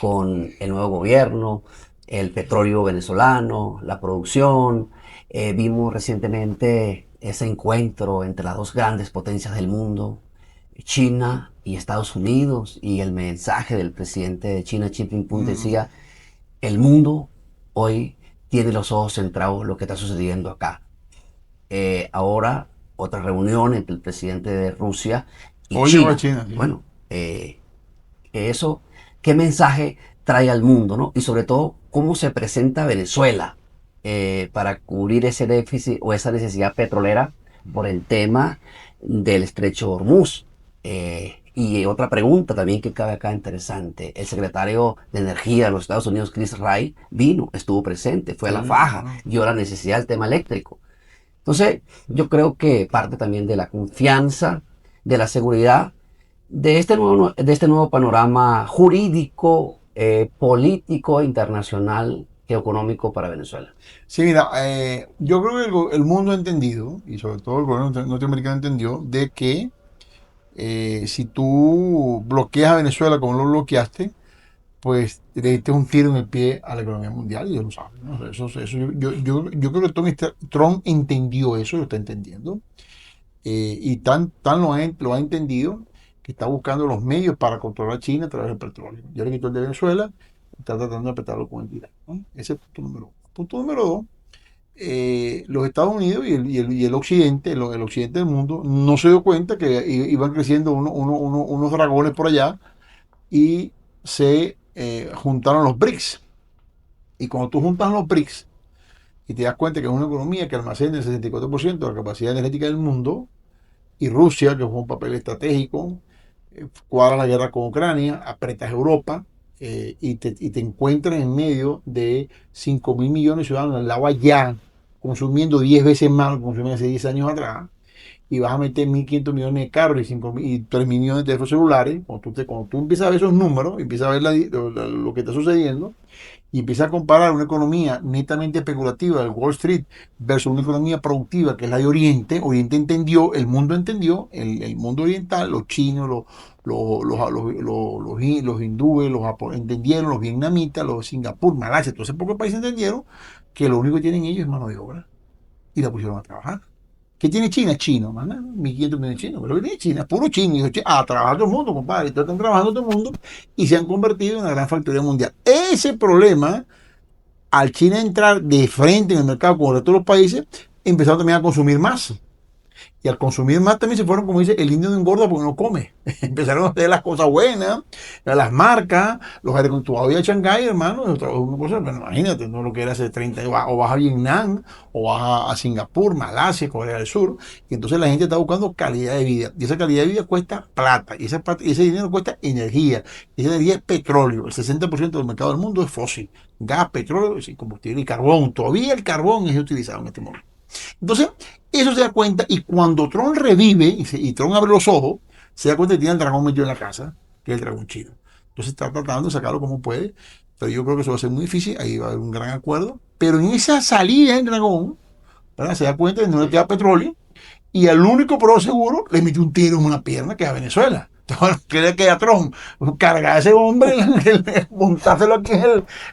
con el nuevo gobierno, el petróleo venezolano, la producción. Vimos recientemente ese encuentro entre las dos grandes potencias del mundo, China y Estados Unidos, y el mensaje del presidente de China, Xi Jinping, decía, el mundo hoy tiene los ojos centrados en lo que está sucediendo acá. Ahora otra reunión entre el presidente de Rusia y Hoy llegó a China. China. ¿Sí? Bueno, eso, ¿qué mensaje trae al mundo, ¿no? Y sobre todo, ¿cómo se presenta Venezuela para cubrir ese déficit o esa necesidad petrolera por el tema del estrecho Hormuz? Y otra pregunta también que cabe acá interesante. El secretario de Energía de los Estados Unidos, Chris Wright, vino, estuvo presente, fue a la faja, vio la necesidad del tema eléctrico. Entonces, yo creo que parte también de la confianza, de la seguridad, de este nuevo panorama jurídico, político, internacional y económico para Venezuela. Sí, mira, yo creo que el mundo ha entendido, y sobre todo el gobierno norteamericano entendió, de que si tú bloqueas a Venezuela como lo bloqueaste, pues le diste un tiro en el pie a la economía mundial y ellos lo saben, ¿no? O sea, yo creo que Trump entendió eso, lo está entendiendo, y tan lo ha entendido que está buscando los medios para controlar a China a través del petróleo. Ya le quitó el de Venezuela, está tratando de apretarlo con el Irán, ¿no? Ese es el punto número 1. Punto número 2, los Estados Unidos y el Occidente, el Occidente del mundo, no se dio cuenta que iban creciendo unos dragones por allá y se juntaron los BRICS. Y cuando tú juntas los BRICS y te das cuenta que es una economía que almacena el 64% de la capacidad energética del mundo, y Rusia, que juega un papel estratégico, cuadra la guerra con Ucrania, apretas Europa, y te encuentras en medio de 5 mil millones de ciudadanos en el agua ya, consumiendo 10 veces más lo que consumían hace 10 años atrás, y vas a meter 1.500 millones de carros y, 5.000 y 3.000 millones de teléfonos celulares, cuando tú empiezas a ver esos números, empiezas a ver lo que está sucediendo, y empieza a comparar una economía netamente especulativa del Wall Street versus una economía productiva que es la de Oriente. Oriente entendió, el mundo entendió, el mundo oriental, los chinos, los hindúes, entendieron, los vietnamitas, los Singapur, Malasia, todos esos pocos países entendieron que lo único que tienen ellos es mano de obra y la pusieron a trabajar. ¿Qué tiene China? Chino, man, 1.500 millones de chinos. Pero ¿qué tiene China? Puro chino. Y dijo, a trabajar todo el mundo, compadre. Entonces están trabajando todo el mundo y se han convertido en una gran factoría mundial. Ese problema, al China entrar de frente en el mercado con el resto de los países, empezaron también a consumir más. Y al consumir más también se fueron, como dice, el indio no engorda porque no come. Empezaron a hacer las cosas buenas, las marcas, los aire acondicionados de Shanghái, hermano, es una cosa, bueno, imagínate, no lo que era hace 30 años, o vas a Vietnam, o vas a Singapur, Malasia, Corea del Sur, y entonces la gente está buscando calidad de vida. Y esa calidad de vida cuesta plata, y ese dinero cuesta energía. Y esa energía es petróleo. El 60% del mercado del mundo es fósil. Gas, petróleo, combustible y carbón. Todavía el carbón es utilizado en este momento. Entonces, eso se da cuenta y cuando Tron revive y Tron abre los ojos, se da cuenta que tiene el dragón metido en la casa, que es el dragón chino. Entonces está tratando de sacarlo como puede, pero yo creo que eso va a ser muy difícil, ahí va a haber un gran acuerdo. Pero en esa salida del dragón, ¿verdad? Se da cuenta de que no le queda petróleo y al único pro seguro le mete un tiro en una pierna que es a Venezuela. Entonces, ¿qué le queda a Trump? Cargar a ese hombre, montárselo aquí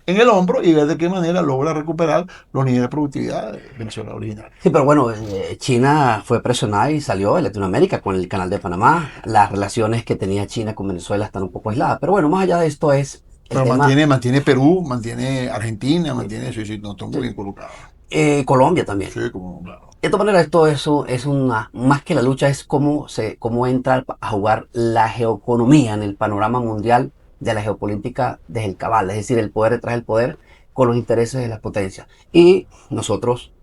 en el hombro y ver de qué manera logra recuperar los niveles de productividad de Venezuela original. Sí, pero bueno, China fue presionada y salió de Latinoamérica con el canal de Panamá. Las relaciones que tenía China con Venezuela están un poco aisladas. Pero bueno, más allá de esto es el Pero tema mantiene Perú, mantiene Argentina, mantiene, sí, no, estamos muy bien colocados. Colombia también. Sí, como, claro. De todas maneras, esto eso es una, más que la lucha, es cómo entra a jugar la geoeconomía en el panorama mundial de la geopolítica desde el cabal, es decir, el poder detrás del poder con los intereses de las potencias. Y nosotros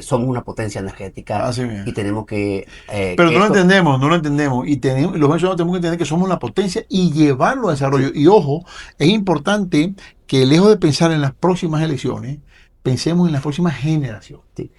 somos una potencia energética Así bien. y tenemos Pero que no lo esto, entendemos, no lo entendemos. Y los venezolanos tenemos que entender que somos la potencia y llevarlo a desarrollo. Y ojo, es importante que lejos de pensar en las próximas elecciones, pensemos en las próximas generaciones. sí.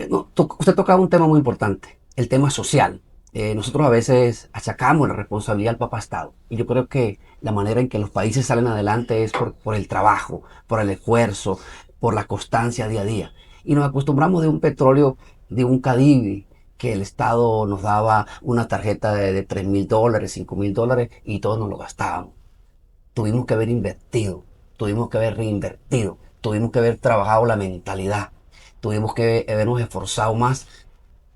No, usted toca un tema muy importante, el tema social. Nosotros a veces achacamos la responsabilidad al Papa Estado. Y yo creo que la manera en que los países salen adelante es por el trabajo, por el esfuerzo, por la constancia día a día. Y nos acostumbramos de un petróleo, de un Cadivi, que el Estado nos daba una tarjeta de $3.000, $5.000 y todos nos lo gastábamos. Tuvimos que haber invertido, tuvimos que haber reinvertido, tuvimos que haber trabajado la mentalidad, tuvimos que habernos esforzado más.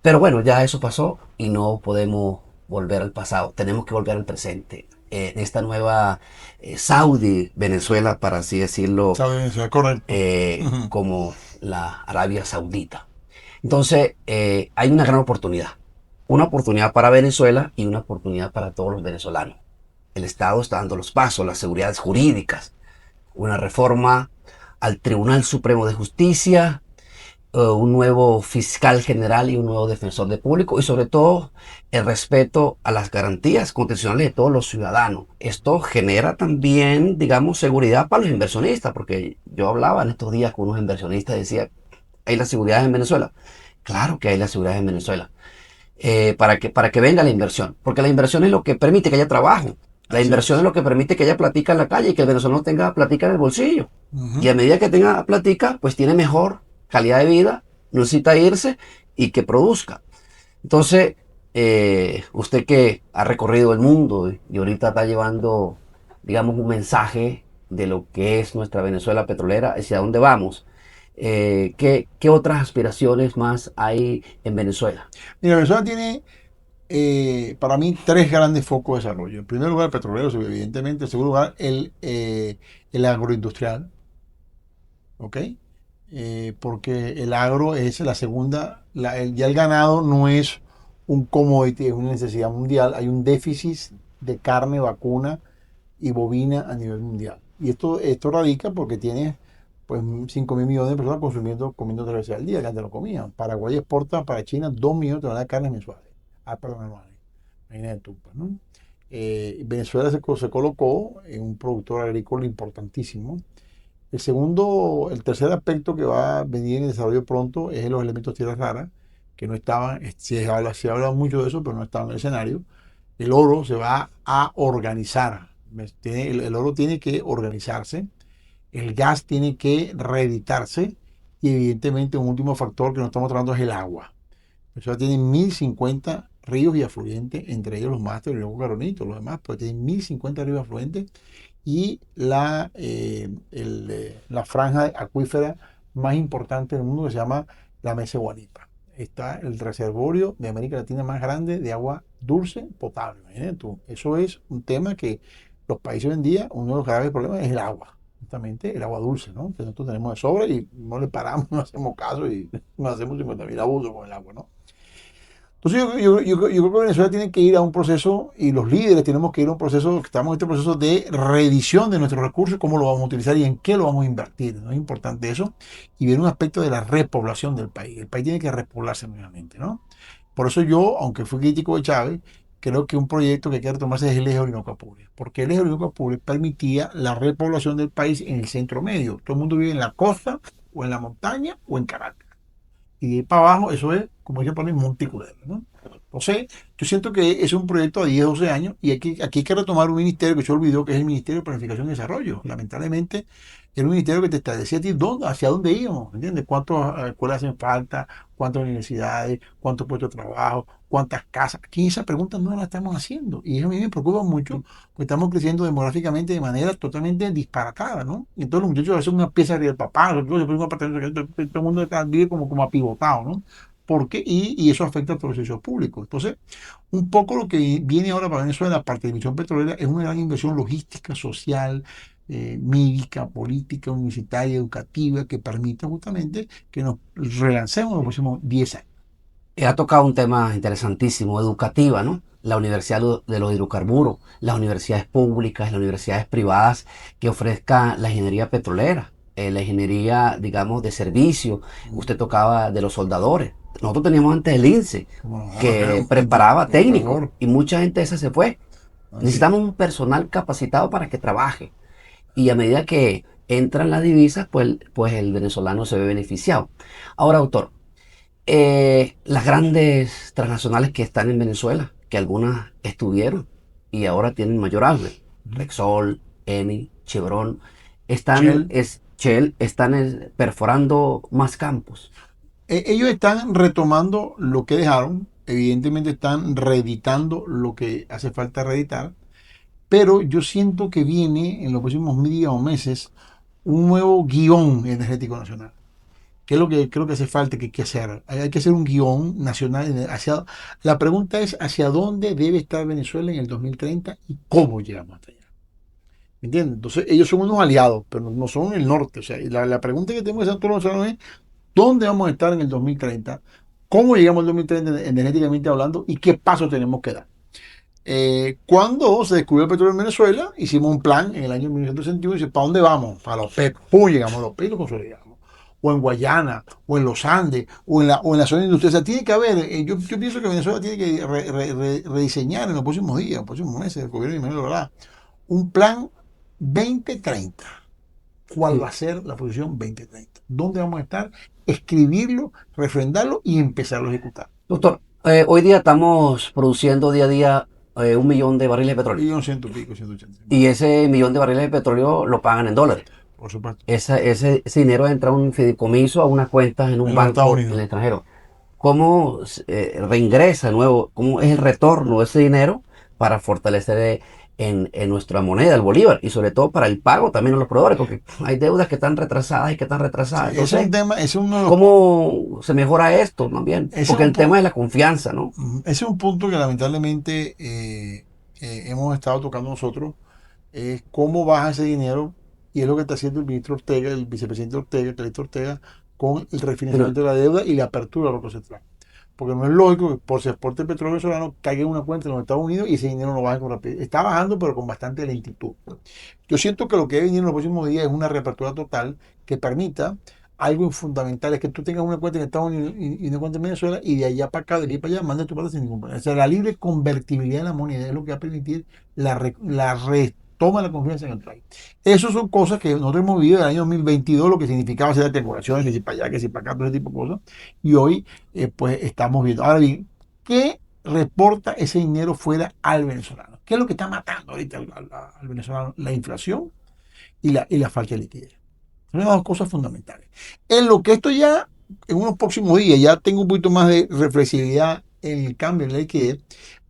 Pero bueno, ya eso pasó y no podemos volver al pasado, tenemos que volver al presente. En esta nueva Saudi, Venezuela, para así decirlo, ¿Sabes? Eso es correcto. como la Arabia Saudita. Entonces, hay una oportunidad para Venezuela y una oportunidad para todos los venezolanos. El Estado está dando los pasos, las seguridades jurídicas, una reforma al Tribunal Supremo de Justicia, un nuevo fiscal general y un nuevo defensor de público y sobre todo el respeto a las garantías constitucionales de todos los ciudadanos. Esto genera también, digamos, seguridad para los inversionistas, porque yo hablaba en estos días con unos inversionistas y decía, ¿hay la seguridad en Venezuela? Claro que hay la seguridad en Venezuela. Para que venga la inversión, porque la inversión es lo que permite que haya trabajo. La inversión es lo que permite que haya platica en la calle y que el venezolano tenga platica en el bolsillo. Y a medida que tenga platica, pues tiene mejor calidad de vida, no necesita irse y que produzca. Entonces, usted que ha recorrido el mundo y ahorita está llevando, digamos, un mensaje de lo que es nuestra Venezuela petrolera, hacia dónde vamos. ¿Qué otras aspiraciones más hay en Venezuela? Mira, Venezuela tiene para mí tres grandes focos de desarrollo. En primer lugar, el petrolero, evidentemente. En segundo lugar, el agroindustrial. ¿Ok? Porque el agro es la segunda, ya el ganado no es un commodity, es una necesidad mundial. Hay un déficit de carne vacuna y bovina a nivel mundial. Y esto radica porque tiene pues 5.000 millones de personas comiendo 3 veces al día, que antes lo comían. Paraguay exporta para China 2 millones de toneladas de carne mensuales. Perdón, anuales. Imagínate tú, pues, ¿no? Venezuela se colocó en un productor agrícola importantísimo. El tercer aspecto que va a venir en desarrollo pronto es los elementos tierras raras, que no estaban, se habla mucho de eso, pero no estaban en el escenario. El oro se va a organizar. El oro tiene que organizarse, el gas tiene que reeditarse y evidentemente un último factor que no estamos tratando es el agua. Venezuela tiene 1050 ríos y afluentes, entre ellos los más, el río Caronito, los demás, pero tiene 1050 ríos afluentes y la franja acuífera más importante del mundo que se llama la Mesa de Guanipa. Está el reservorio de América Latina más grande de agua dulce potable. Imagínate tú, eso es un tema que los países hoy en día, uno de los graves problemas es el agua, justamente el agua dulce, ¿no? Que nosotros tenemos de sobra y no le paramos, no hacemos caso y nos hacemos 50.000 abusos con el agua, ¿no? Entonces yo creo que Venezuela tiene que ir a un proceso y los líderes tenemos que ir a un proceso, estamos en este proceso de reedición de nuestros recursos, cómo lo vamos a utilizar y en qué lo vamos a invertir. ¿No? Es importante eso y ver un aspecto de la repoblación del país. El país tiene que repoblarse nuevamente, ¿no? Por eso yo, aunque fui crítico de Chávez, creo que un proyecto que hay que retomarse es el eje Orinoco-Apure, porque el eje Orinoco-Apure permitía la repoblación del país en el centro medio. Todo el mundo vive en la costa o en la montaña o en Caracas. Y de ahí para abajo, eso es, como dicen por ahí, multicultural, ¿no? Entonces, yo siento que es un proyecto a 10, 12 años y aquí hay que retomar un ministerio que se olvidó, que es el Ministerio de Planificación y Desarrollo. Lamentablemente, era un ministerio que te establecía a ti hacia dónde íbamos, ¿entiendes? ¿Cuántas escuelas hacen falta? ¿Cuántas universidades? ¿Cuántos puestos de trabajo? ¿Cuántas casas? Aquí esa pregunta no la estamos haciendo y eso a mí me preocupa mucho porque estamos creciendo demográficamente de manera totalmente disparatada, ¿no? Y entonces los muchachos hacen una pieza del papá, los otros se ponen un apartamento, todo el mundo vive como apivotado, ¿no? Porque, y eso afecta a todos los servicios públicos. Entonces, un poco lo que viene ahora para Venezuela, aparte de la inversión petrolera, es una gran inversión logística, social, médica, política, universitaria, educativa, que permita justamente que nos relancemos en los próximos 10 años. Ha tocado un tema interesantísimo, educativa, ¿no? La Universidad de los Hidrocarburos, las universidades públicas, las universidades privadas que ofrezcan la ingeniería petrolera, la ingeniería, digamos, de servicio. Usted tocaba de los soldadores. Nosotros teníamos antes el INSE, que preparaba técnicos y mucha gente esa se fue. Necesitamos un personal capacitado para que trabaje. Y a medida que entran las divisas, pues el venezolano se ve beneficiado. Ahora, doctor, las grandes transnacionales que están en Venezuela, que algunas estuvieron y ahora tienen mayor auge, Rexol, Eni, Chevron, Shell, están perforando más campos. Ellos están retomando lo que dejaron, evidentemente están reeditando lo que hace falta reeditar, pero yo siento que viene en los próximos días o meses un nuevo guión energético nacional. ¿Qué es lo que creo que hace falta, que hay que hacer? Hay que hacer un guión nacional. La pregunta es hacia dónde debe estar Venezuela en el 2030 y cómo llegamos hasta allá. ¿Me entiendes? Entonces ellos son unos aliados, pero no son el norte. O sea, la pregunta que tenemos que hacer todos los ciudadanos es ¿dónde vamos a estar en el 2030? ¿Cómo llegamos al 2030 energéticamente hablando? ¿Y qué pasos tenemos que dar? Cuando se descubrió el petróleo en Venezuela, hicimos un plan en el año 1961 y dice, ¿para dónde vamos? Para los PEC. ¡Pum! Llegamos a los PEC y lo consolidamos. O en Guayana, o en los Andes, o en la zona industrial. O sea, tiene que haber, yo pienso que Venezuela tiene que rediseñar en los próximos días, en los próximos meses, el gobierno de Manuel Orlando, un plan 2030. ¿Cuál va a ser la posición 2030? ¿Dónde vamos a estar? Escribirlo, refrendarlo y empezarlo a ejecutar. Doctor, hoy día estamos produciendo día a día 1 millón de barriles de petróleo. 1.100 y pico, 180. Y ese millón de barriles de petróleo lo pagan en dólares. Por supuesto. Ese dinero entra a un fideicomiso, a unas cuentas en un banco en el extranjero. ¿Cómo reingresa de nuevo? ¿Cómo es el retorno de ese dinero para fortalecer en nuestra moneda, el bolívar? Y sobre todo para el pago también a los proveedores, porque hay deudas que están retrasadas y que están retrasadas. Sí, Entonces, es un tema, es uno de los, ¿cómo se mejora esto también? ese Porque es el tema es la confianza, ¿no? ese es un punto que lamentablemente hemos estado tocando nosotros, es cómo baja ese dinero y es lo que está haciendo el ministro Ortega, el vicepresidente Ortega, Calixto Ortega, con el refinanciamiento de la deuda y la apertura del Banco Central. Porque no es lógico que por se exporte el petróleo venezolano caiga en una cuenta en los Estados Unidos y ese dinero no baje con rapidez. Está bajando, pero con bastante lentitud. Yo siento que lo que debe venir en los próximos días es una reapertura total que permita algo fundamental, es que tú tengas una cuenta en Estados Unidos y una cuenta en Venezuela y de allá para acá, de aquí para allá, mandes tu plata sin ningún problema. O sea, la libre convertibilidad de la moneda es lo que va a permitir la retoma la confianza en el país. Esas son cosas que nosotros hemos vivido en el año 2022, lo que significaba hacer temporaciones, que si para allá, que si para acá, todo ese tipo de cosas. Y hoy, pues, estamos viendo. Ahora bien, ¿qué reporta ese dinero fuera al venezolano? ¿Qué es lo que está matando ahorita al venezolano? La inflación y la falta de liquidez. Son las dos cosas fundamentales. En lo que esto ya, en unos próximos días, ya tengo un poquito más de reflexividad en el cambio en la liquidez,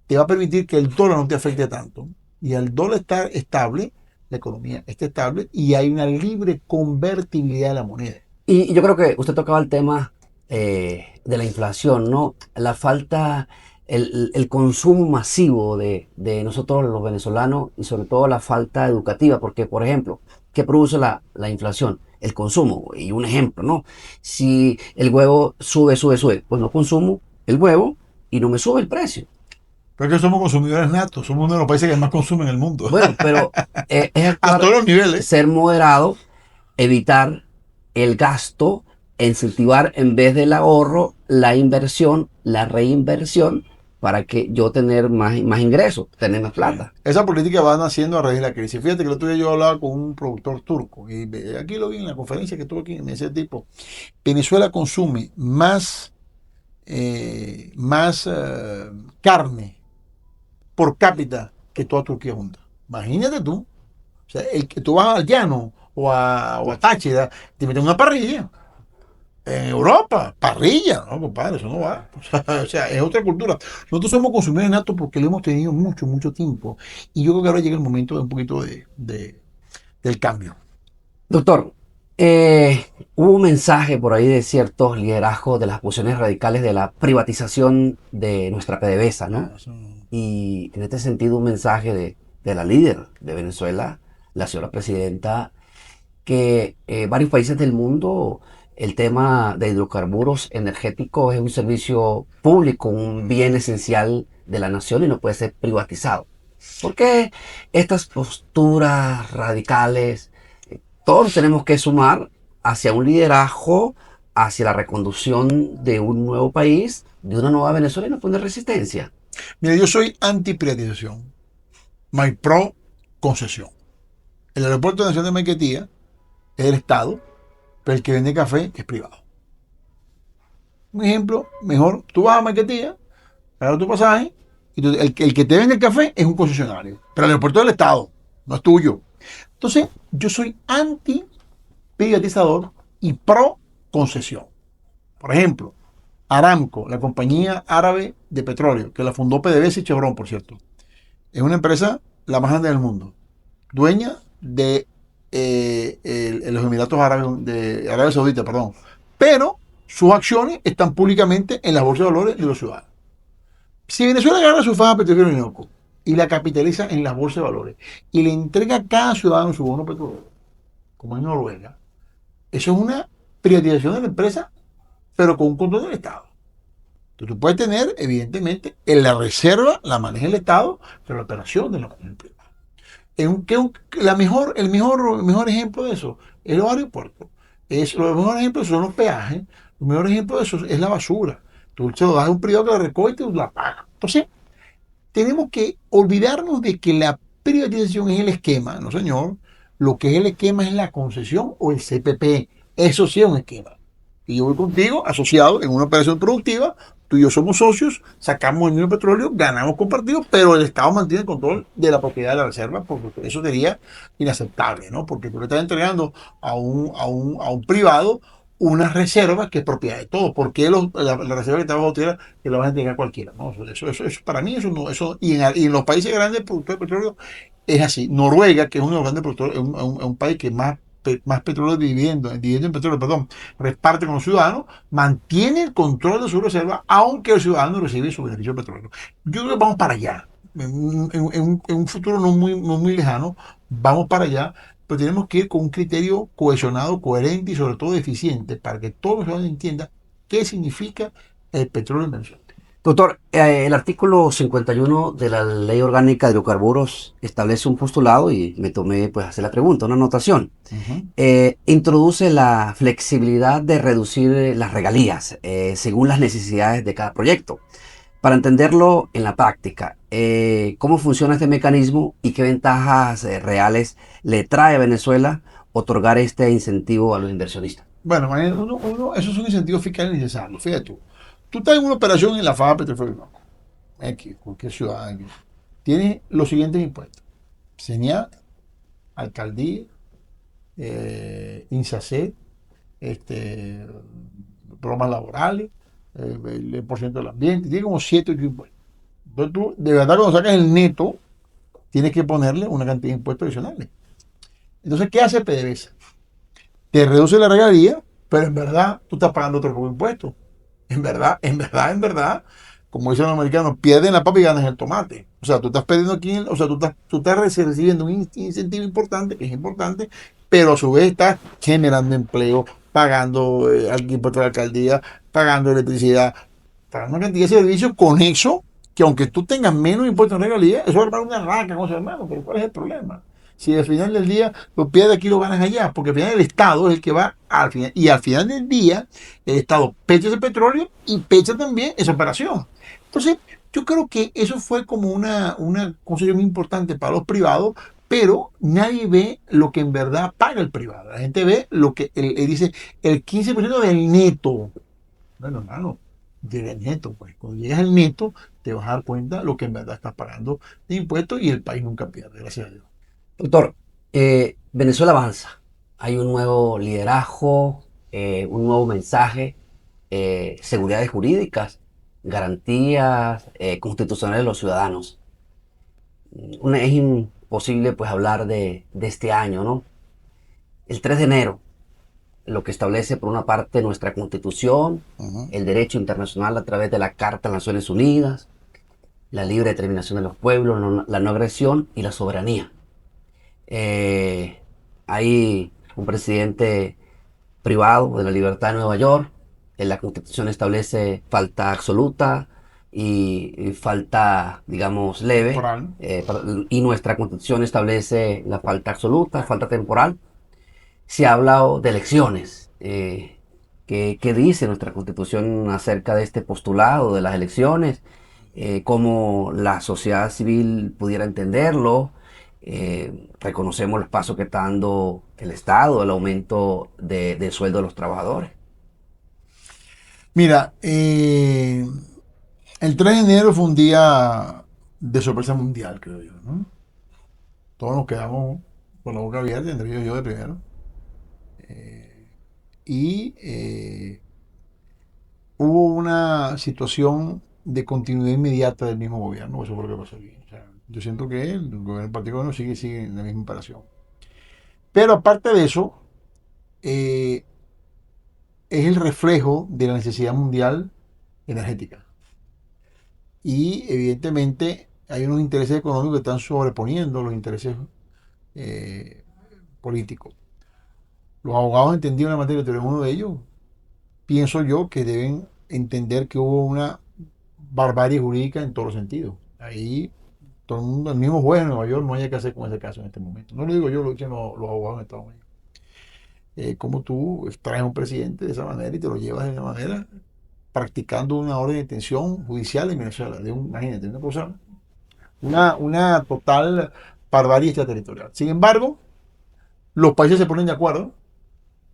te va a permitir que el dólar no te afecte tanto. Y al dólar estar estable, la economía está estable y hay una libre convertibilidad de la moneda. Y yo creo que usted tocaba el tema de la inflación, ¿no? La falta, el consumo masivo de nosotros los venezolanos y sobre todo la falta educativa, porque, por ejemplo, ¿qué produce la inflación? El consumo. Y un ejemplo, ¿no? Si el huevo sube, pues no consumo el huevo y no me sube el precio. Pero es que somos consumidores natos, somos uno de los países que más consumen en el mundo. Bueno, pero es A actuar, todos los niveles. ser moderado, evitar el gasto, incentivar en vez del ahorro, la inversión, la reinversión, para que yo tener más ingresos, tener más plata. Esa política va naciendo a raíz de la crisis. Fíjate que el otro día yo hablaba con un productor turco y aquí lo vi en la conferencia que estuve aquí, me decía el tipo, Venezuela consume más carne por cápita que toda Turquía junta. Imagínate tú. O sea, el que tú vas al llano o a Táchira, te meten una parrilla. En Europa, parrilla, no, compadre, eso no va. O sea, es otra cultura. Nosotros somos consumidores natos porque lo hemos tenido mucho, mucho tiempo. Y yo creo que ahora llega el momento de un poquito del cambio. Doctor, hubo un mensaje por ahí de ciertos liderazgos de las posiciones radicales de la privatización de nuestra PDVSA, ¿no? Y en este sentido un mensaje de la líder de Venezuela, la señora presidenta, que varios países del mundo el tema de hidrocarburos energéticos es un servicio público, un bien esencial de la nación y no puede ser privatizado. ¿Por qué estas posturas radicales? Todos tenemos que sumar hacia un liderazgo, hacia la reconducción de un nuevo país, de una nueva Venezuela y no poner resistencia. Mira, yo soy anti-privatización, my pro concesión. El aeropuerto nacional de Maiquetía es del Estado, pero el que vende café es privado. Un ejemplo, mejor, tú vas a Maiquetía, pagas tu pasaje, y el que te vende el café es un concesionario, pero el aeropuerto es del Estado, no es tuyo. Entonces, yo soy anti-privatizador y pro concesión. Por ejemplo, Aramco, la compañía árabe de petróleo, que la fundó PDVSA y Chevron, por cierto, es una empresa la más grande del mundo, dueña de los Emiratos Árabes, de Arabia Saudita, perdón. Pero sus acciones están públicamente en las bolsas de valores de los ciudadanos. Si Venezuela agarra su faja petrolera Orinoco y la capitaliza en las bolsas de valores y le entrega a cada ciudadano su bono petrolero, como en Noruega, eso es una privatización de la empresa, pero con un control del Estado. Entonces, tú puedes tener, evidentemente, en la reserva la maneja el Estado, pero la operación de la maneja el privado. El mejor ejemplo de eso es los aeropuertos. Los mejores ejemplos son los peajes. Los mejores ejemplos de eso es la basura. Tú se lo das a un privado que la recoge y te la paga. Entonces, tenemos que olvidarnos de que la privatización es el esquema. No, señor. Lo que es el esquema es la concesión o el CPP. Eso sí es un esquema. Y yo voy contigo asociado en una operación productiva. Tú y yo somos socios, sacamos el mismo petróleo, ganamos compartido, pero el Estado mantiene el control de la propiedad de la reserva, porque eso sería inaceptable, ¿no? Porque tú le estás entregando a un privado unas reservas que es propiedad de todos. ¿Por qué la reserva que está bajo tierra que la vas a entregar a cualquiera? ¿No? Eso, para mí, eso no, y en los países grandes productores de petróleo es así. Noruega, que es uno de los grandes productores, es un país que más petróleo dividendo en petróleo, perdón, reparte con los ciudadanos, mantiene el control de su reserva, aunque el ciudadano recibe su beneficio de petróleo. Yo creo que vamos para allá. En un futuro no muy lejano, vamos para allá, pero tenemos que ir con un criterio cohesionado, coherente y sobre todo eficiente para que todos los ciudadanos entiendan qué significa el petróleo en Venezuela. Doctor, el artículo 51 de la Ley Orgánica de Hidrocarburos establece un postulado y me tomé pues hacer la pregunta, una anotación. Introduce la flexibilidad de reducir las regalías según las necesidades de cada proyecto. Para entenderlo en la práctica, ¿Cómo funciona este mecanismo y qué ventajas reales le trae a Venezuela otorgar este incentivo a los inversionistas? Bueno, esos son incentivos fiscales necesarios. Fíjate tú estás en una operación en la faja petrolera, X, cualquier ciudad, X. Tienes los siguientes impuestos: señal, alcaldía, INSACET, este, programas laborales, el por ciento del ambiente, tiene como 7 o 8 impuestos. Entonces tú, de verdad, cuando sacas el neto, tienes que ponerle una cantidad de impuestos adicionales. Entonces, ¿qué hace PDVSA? Te reduce la regalía, pero en verdad tú estás pagando otro poco de impuestos. En verdad, como dicen los americanos, pierden la papa y ganan el tomate. O sea, tú estás perdiendo aquí, o sea, tú estás recibiendo un incentivo importante, que es importante, pero a su vez estás generando empleo, pagando impuestos de la alcaldía, pagando electricidad, pagando una cantidad de servicios con eso, que aunque tú tengas menos impuestos en regalía, eso va a dar una raca con su hermano, pero ¿cuál es el problema? Si al final del día lo pierdes aquí, lo ganas allá, porque al final el Estado es el que va al final, y al final del día el Estado pecha ese petróleo y pecha también esa operación. Entonces, yo creo que eso fue como una concesión muy importante para los privados, pero nadie ve lo que en verdad paga el privado. La gente ve lo que él dice, el 15% del neto. Bueno, hermano, llega el neto, pues. Cuando llegas al neto, te vas a dar cuenta lo que en verdad estás pagando de impuestos y el país nunca pierde, gracias a Dios. Doctor, Venezuela avanza. Hay un nuevo liderazgo, un nuevo mensaje, seguridades jurídicas, garantías constitucionales de los ciudadanos. Es imposible pues hablar de este año, ¿no? El 3 de enero, lo que establece por una parte nuestra constitución, Ujú. el derecho internacional a través de la Carta de las Naciones Unidas, la libre determinación de los pueblos, la no agresión y la soberanía. Eh, Hay un presidente privado de la libertad de Nueva York. En la Constitución establece falta absoluta y falta, digamos, leve. Temporal. Y nuestra Constitución establece la falta absoluta, falta temporal. Se ha hablado de elecciones. ¿Qué dice nuestra Constitución acerca de este postulado de las elecciones? Cómo la sociedad civil pudiera entenderlo. Reconocemos los pasos que está dando el Estado, el aumento del sueldo de los trabajadores. Mira, el 3 de enero fue un día de sorpresa mundial, creo yo, ¿no? Todos nos quedamos con la boca abierta, entre ellos yo de primero. Y hubo una situación de continuidad inmediata del mismo gobierno, eso fue lo que pasó aquí. O sea, yo siento que el gobierno del Partido Gobierno sigue en la misma operación. Pero aparte de eso, eh, es el reflejo de la necesidad mundial energética. Y evidentemente hay unos intereses económicos que están sobreponiendo los intereses eh, políticos. Los abogados entendidos en la materia, pero uno de ellos, pienso yo que deben entender que hubo una barbarie jurídica en todos los sentidos. Ahí todo el mundo, el mismo juez en Nueva York no haya que hacer con ese caso en este momento. No lo digo yo, lo dicen los abogados en Estados Unidos. Cómo tú extraes a un presidente de esa manera y te lo llevas de esa manera, practicando una orden de detención judicial en Venezuela. Imagínate, una cosa, una total barbarie extraterritorial. Sin embargo, los países se ponen de acuerdo,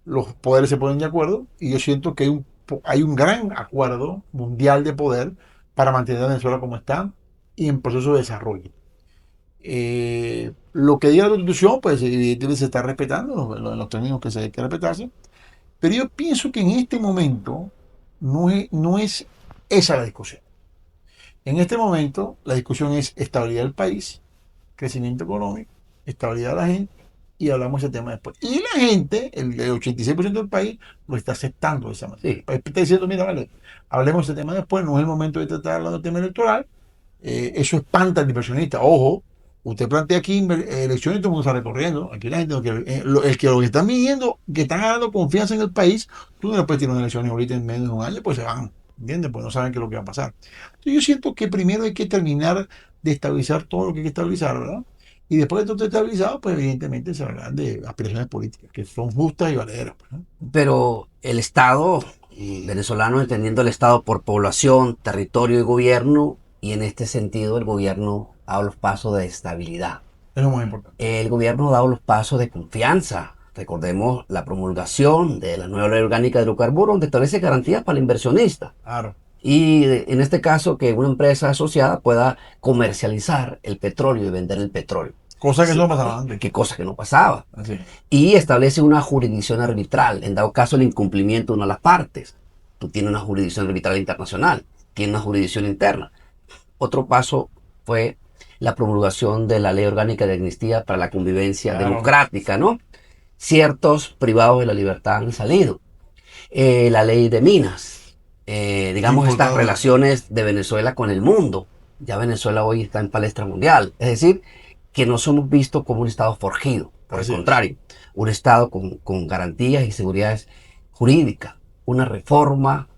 los poderes se ponen de acuerdo, y yo siento que hay un gran acuerdo mundial de poder para mantener a Venezuela como está y en proceso de desarrollo. Lo que diga la Constitución, pues evidentemente se está respetando en los términos que se hay que respetarse, pero yo pienso que en este momento no es esa la discusión. En este momento la discusión es estabilidad del país, crecimiento económico, estabilidad de la gente, y hablamos de ese tema después. Y la gente, el 86% del país, lo está aceptando de esa manera. El Sí, país está diciendo, mira, vale, hablemos de ese tema después, no es el momento de tratar hablando del tema electoral. Eso espanta al inversionista. Ojo, usted plantea aquí elecciones y todo el mundo sale corriendo. Aquí la gente, el que lo que están midiendo, que están ganando confianza en el país, tú no le puedes tirar unas elecciones ahorita en menos de un año, pues se van. ¿Entiendes? Pues no saben qué es lo que va a pasar. Entonces yo siento que primero hay que terminar de estabilizar todo lo que hay que estabilizar, ¿verdad? Y después de todo esté estabilizado, pues evidentemente se hablarán de aspiraciones políticas, que son justas y valeras, pues, ¿no? pero el Estado venezolano, entendiendo el Estado por población, territorio y gobierno, y en este sentido el gobierno ha dado los pasos de estabilidad. Es lo más importante. El gobierno ha dado los pasos de confianza. Recordemos la promulgación de la nueva ley orgánica de hidrocarburos, donde establece garantías para el inversionista. Claro. Y en este caso, que una empresa asociada pueda comercializar el petróleo y vender el petróleo. Cosa que no pasaba antes. Qué cosa que no pasaba. Así. Y establece una jurisdicción arbitral, en dado caso el incumplimiento de una de las partes. Tú tienes una jurisdicción arbitral internacional, tienes una jurisdicción interna. Otro paso fue la promulgación de la Ley Orgánica de Amnistía para la Convivencia Democrática, ¿no? Ciertos privados de la libertad han salido. La ley de minas, digamos, estas relaciones de Venezuela con el mundo. Ya Venezuela hoy está en palestra mundial. Es decir, que nos hemos visto como un Estado forjido. Por el contrario, un Estado con garantías y seguridades jurídicas. Una reforma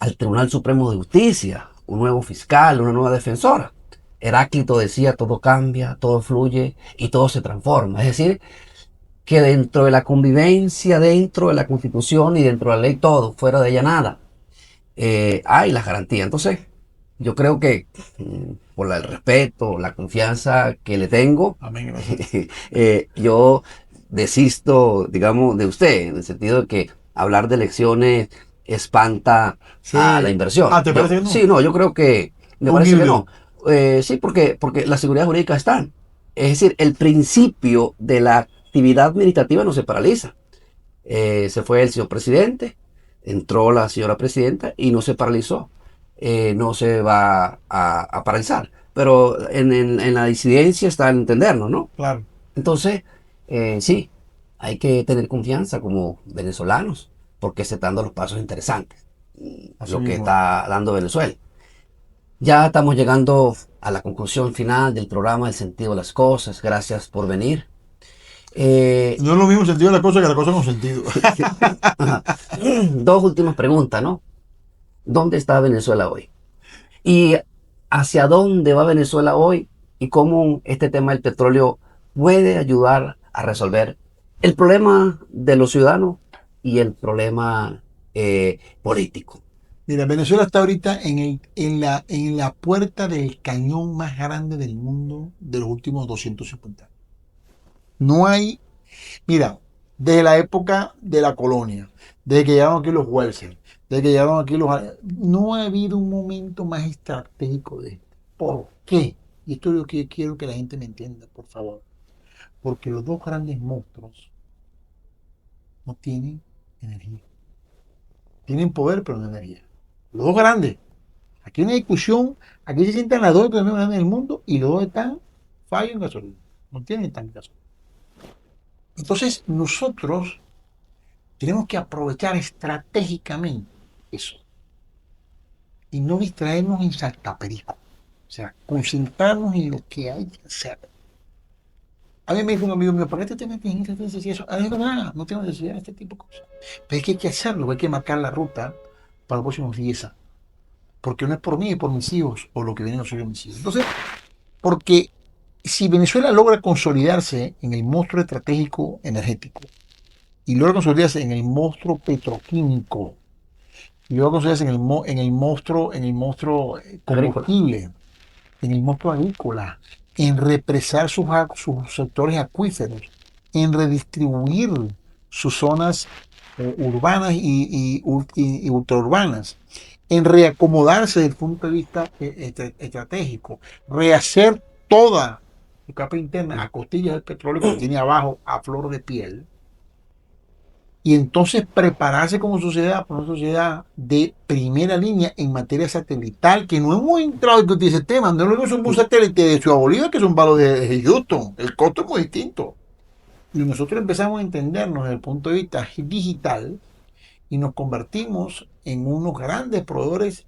al Tribunal Supremo de Justicia, un nuevo fiscal, una nueva defensora. Heráclito decía, todo cambia, todo fluye y todo se transforma. Es decir, que dentro de la convivencia, dentro de la Constitución y dentro de la ley todo, fuera de ella nada, hay las garantías. Entonces, yo creo que por el respeto, la confianza que le tengo, amén, yo desisto, digamos, de usted, en el sentido de que hablar de elecciones espanta a la inversión. ¿Te parece que no? Sí, no, yo creo que me parece que no. Sí, porque la seguridad jurídica está. Es decir, el principio de la actividad administrativa no se paraliza. Se fue el señor presidente, entró la señora presidenta y no se paralizó. No se va a paralizar. Pero en la disidencia está el entendernos, ¿no? Claro. Entonces, sí, hay que tener confianza como venezolanos, porque se están dando los pasos interesantes. Así lo que mismo está dando Venezuela. Ya estamos llegando a la conclusión final del programa El sentido de las cosas. Gracias por venir. No es lo mismo sentido de la cosa que la cosa con sentido. Dos últimas preguntas, ¿no? ¿Dónde está Venezuela hoy? ¿Y hacia dónde va Venezuela hoy? ¿Y cómo este tema del petróleo puede ayudar a resolver el problema de los ciudadanos y el problema político? Mira, Venezuela está ahorita en la puerta del cañón más grande del mundo de los últimos 250 años. No hay, mira, desde la época de la colonia, desde que llegaron aquí los Welser, desde que llegaron aquí no ha habido un momento más estratégico de este. ¿Por qué? Y esto es lo que quiero que la gente me entienda, por favor. Porque los dos grandes monstruos no tienen energía. Tienen poder, pero no energía. Los dos grandes. Aquí hay una discusión, aquí se sientan las dos economías más grandes del mundo y los dos están fallos en gasolina. No tienen tan gasolina. Entonces, nosotros tenemos que aprovechar estratégicamente eso y no distraernos en saltaperico. O sea, concentrarnos en lo que hay que hacer. A mí me dijo un amigo mío, ¿para qué te metes en esta necesidad? A mí nada, no tengo necesidad de este tipo de cosas. Pero es que hay que hacerlo, hay que marcar la ruta para los próximos 10 años. Porque no es por mí, es por mis hijos, o lo que vienen a ser mis hijos. Entonces, porque si Venezuela logra consolidarse en el monstruo estratégico energético, y logra consolidarse en el monstruo petroquímico, y logra consolidarse en el monstruo combustible, en el monstruo agrícola, en represar sus sectores acuíferos, en redistribuir sus zonas urbanas y ultraurbanas, en reacomodarse desde el punto de vista estratégico, rehacer toda su capa interna a costillas del petróleo que tiene abajo a flor de piel, y entonces prepararse como sociedad para una sociedad de primera línea en materia satelital, que no hemos entrado a discutir ese tema. No es lo mismo un satélite de Ciudad Bolívar que es un valor de Houston. El costo es muy distinto. Y nosotros empezamos a entendernos desde el punto de vista digital y nos convertimos en unos grandes proveedores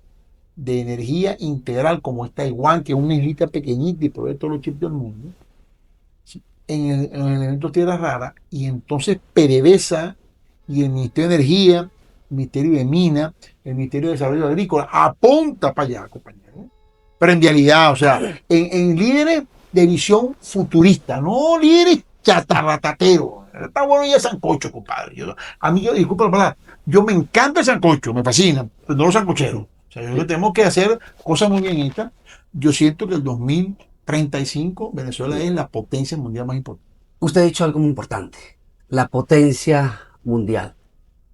de energía integral, como es Taiwán, que es una islita pequeñita y provee todos los chips del mundo, en los elementos tierra rara, y entonces PDVSA y el Ministerio de Energía, el Ministerio de Minas, el Ministerio de Desarrollo Agrícola, apunta para allá, compañero. Pero en realidad, o sea, en líderes de visión futurista, no líderes chatarratateros. Está bueno ya el sancocho, compadre. Disculpa la palabra, yo me encanta el sancocho, me fascina, pero no los sancocheros. O sea, yo creo que tenemos que hacer cosas muy bien hechas, Yo siento que el 2035 Venezuela es la potencia mundial más importante. Usted ha dicho algo muy importante, la potencia mundial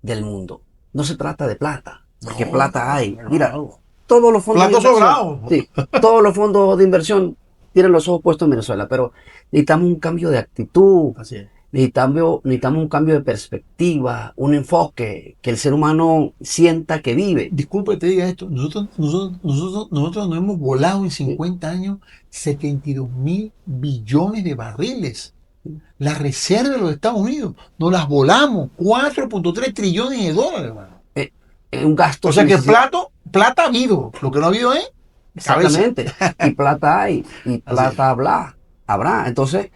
del mundo. No se trata de plata, porque No, plata hay. Mira, hermano. todos los fondos de Plato inversión, sobrado. sí, todos los fondos de inversión tienen los ojos puestos en Venezuela, pero necesitamos un cambio de actitud, Así es. necesitamos un cambio de perspectiva, un enfoque, que el ser humano sienta que vive. Disculpe que te diga esto. Nosotros nos hemos volado en 50 años 72.000 billones de barriles. Las reservas de los Estados Unidos. Nos las volamos. 4.3 trillones de dólares, hermano. Un gasto O sea sin que necesidad. plata ha habido. Lo que no ha habido es cabeza. Exactamente. Y plata hay, y Así es. plata habrá. Entonces,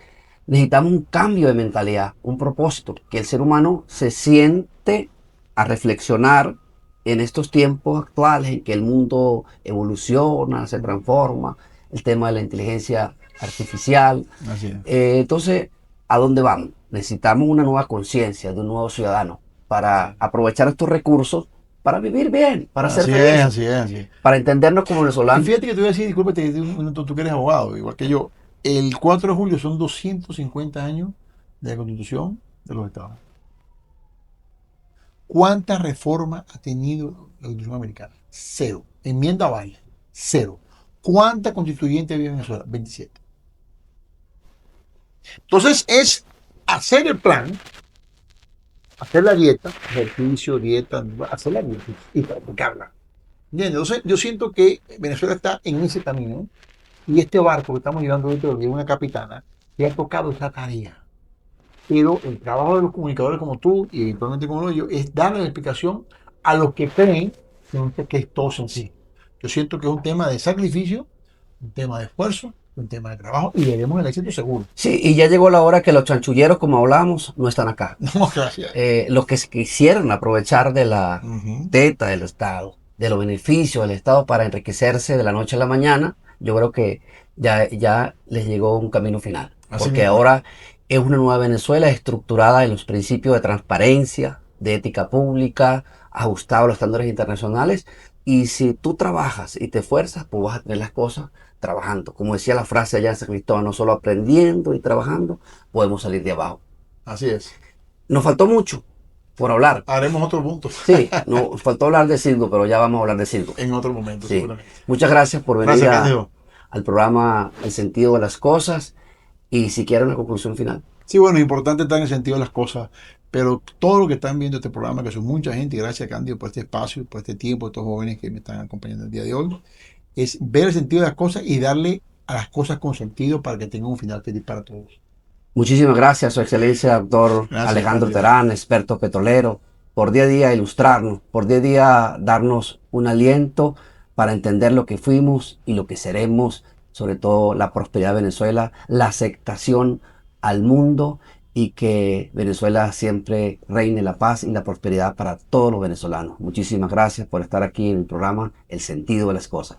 necesitamos un cambio de mentalidad, un propósito, que el ser humano se siente a reflexionar en estos tiempos actuales en que el mundo evoluciona, se transforma, el tema de la inteligencia artificial. Así es. Entonces, ¿a dónde vamos? Necesitamos una nueva conciencia de un nuevo ciudadano para aprovechar estos recursos para vivir bien, para ser Así es, felices, así es, así es. para entendernos como Y venezolanos. fíjate que te voy a decir, discúlpate, tú que eres abogado, igual que yo. El 4 de julio son 250 años de la Constitución de los Estados Unidos. ¿Cuántas reformas ha tenido la Constitución americana? Cero. Enmienda Valle. Cero. ¿Cuántas constituyentes había en Venezuela? 27. Entonces es hacer el plan, hacer la dieta, ejercicio, dieta, hacer la dieta y practicarla. ¿Entiendes? Entonces yo siento que Venezuela está en ese camino y este barco que estamos llevando dentro de una capitana le ha tocado esa tarea. Pero el trabajo de los comunicadores como tú y eventualmente como yo es darle la explicación a los que creen que es todo sencillo. Yo siento que es un tema de sacrificio, un tema de esfuerzo, un tema de trabajo y veremos el éxito seguro. Sí, y ya llegó la hora que los chanchulleros, como hablábamos, no están acá. No, gracias. Los que se quisieran aprovechar de la Ujú. teta del Estado, de los beneficios del Estado para enriquecerse de la noche a la mañana, yo creo que ya les llegó un camino final. Así Porque mismo. ahora es una nueva Venezuela estructurada en los principios de transparencia, de ética pública, ajustado a los estándares internacionales. Y si tú trabajas y te esfuerzas, pues vas a tener las cosas trabajando. Como decía la frase allá en San Cristóbal, no solo aprendiendo y trabajando, podemos salir de abajo. Así es. Nos faltó mucho por hablar. Haremos otro punto Sí, nos faltó hablar de circo, pero ya vamos a hablar de circo. en otro momento, Sí. seguramente. Muchas gracias por venir Gracias, Cándido. al programa El sentido de las cosas y si quiere una conclusión final. Sí, bueno, es importante estar en el sentido de las cosas, pero todo lo que están viendo este programa, que son mucha gente, y gracias, Cándido, por este espacio, por este tiempo, estos jóvenes que me están acompañando el día de hoy, es ver el sentido de las cosas y darle a las cosas con sentido para que tengan un final feliz para todos. Muchísimas gracias, Su Excelencia, doctor Gracias, Alejandro Cándido. Terán, experto petrolero, por día a día ilustrarnos, por día a día darnos un aliento para entender lo que fuimos y lo que seremos, sobre todo la prosperidad de Venezuela, la aceptación al mundo y que Venezuela siempre reine la paz y la prosperidad para todos los venezolanos. Muchísimas gracias por estar aquí en el programa El sentido de las cosas.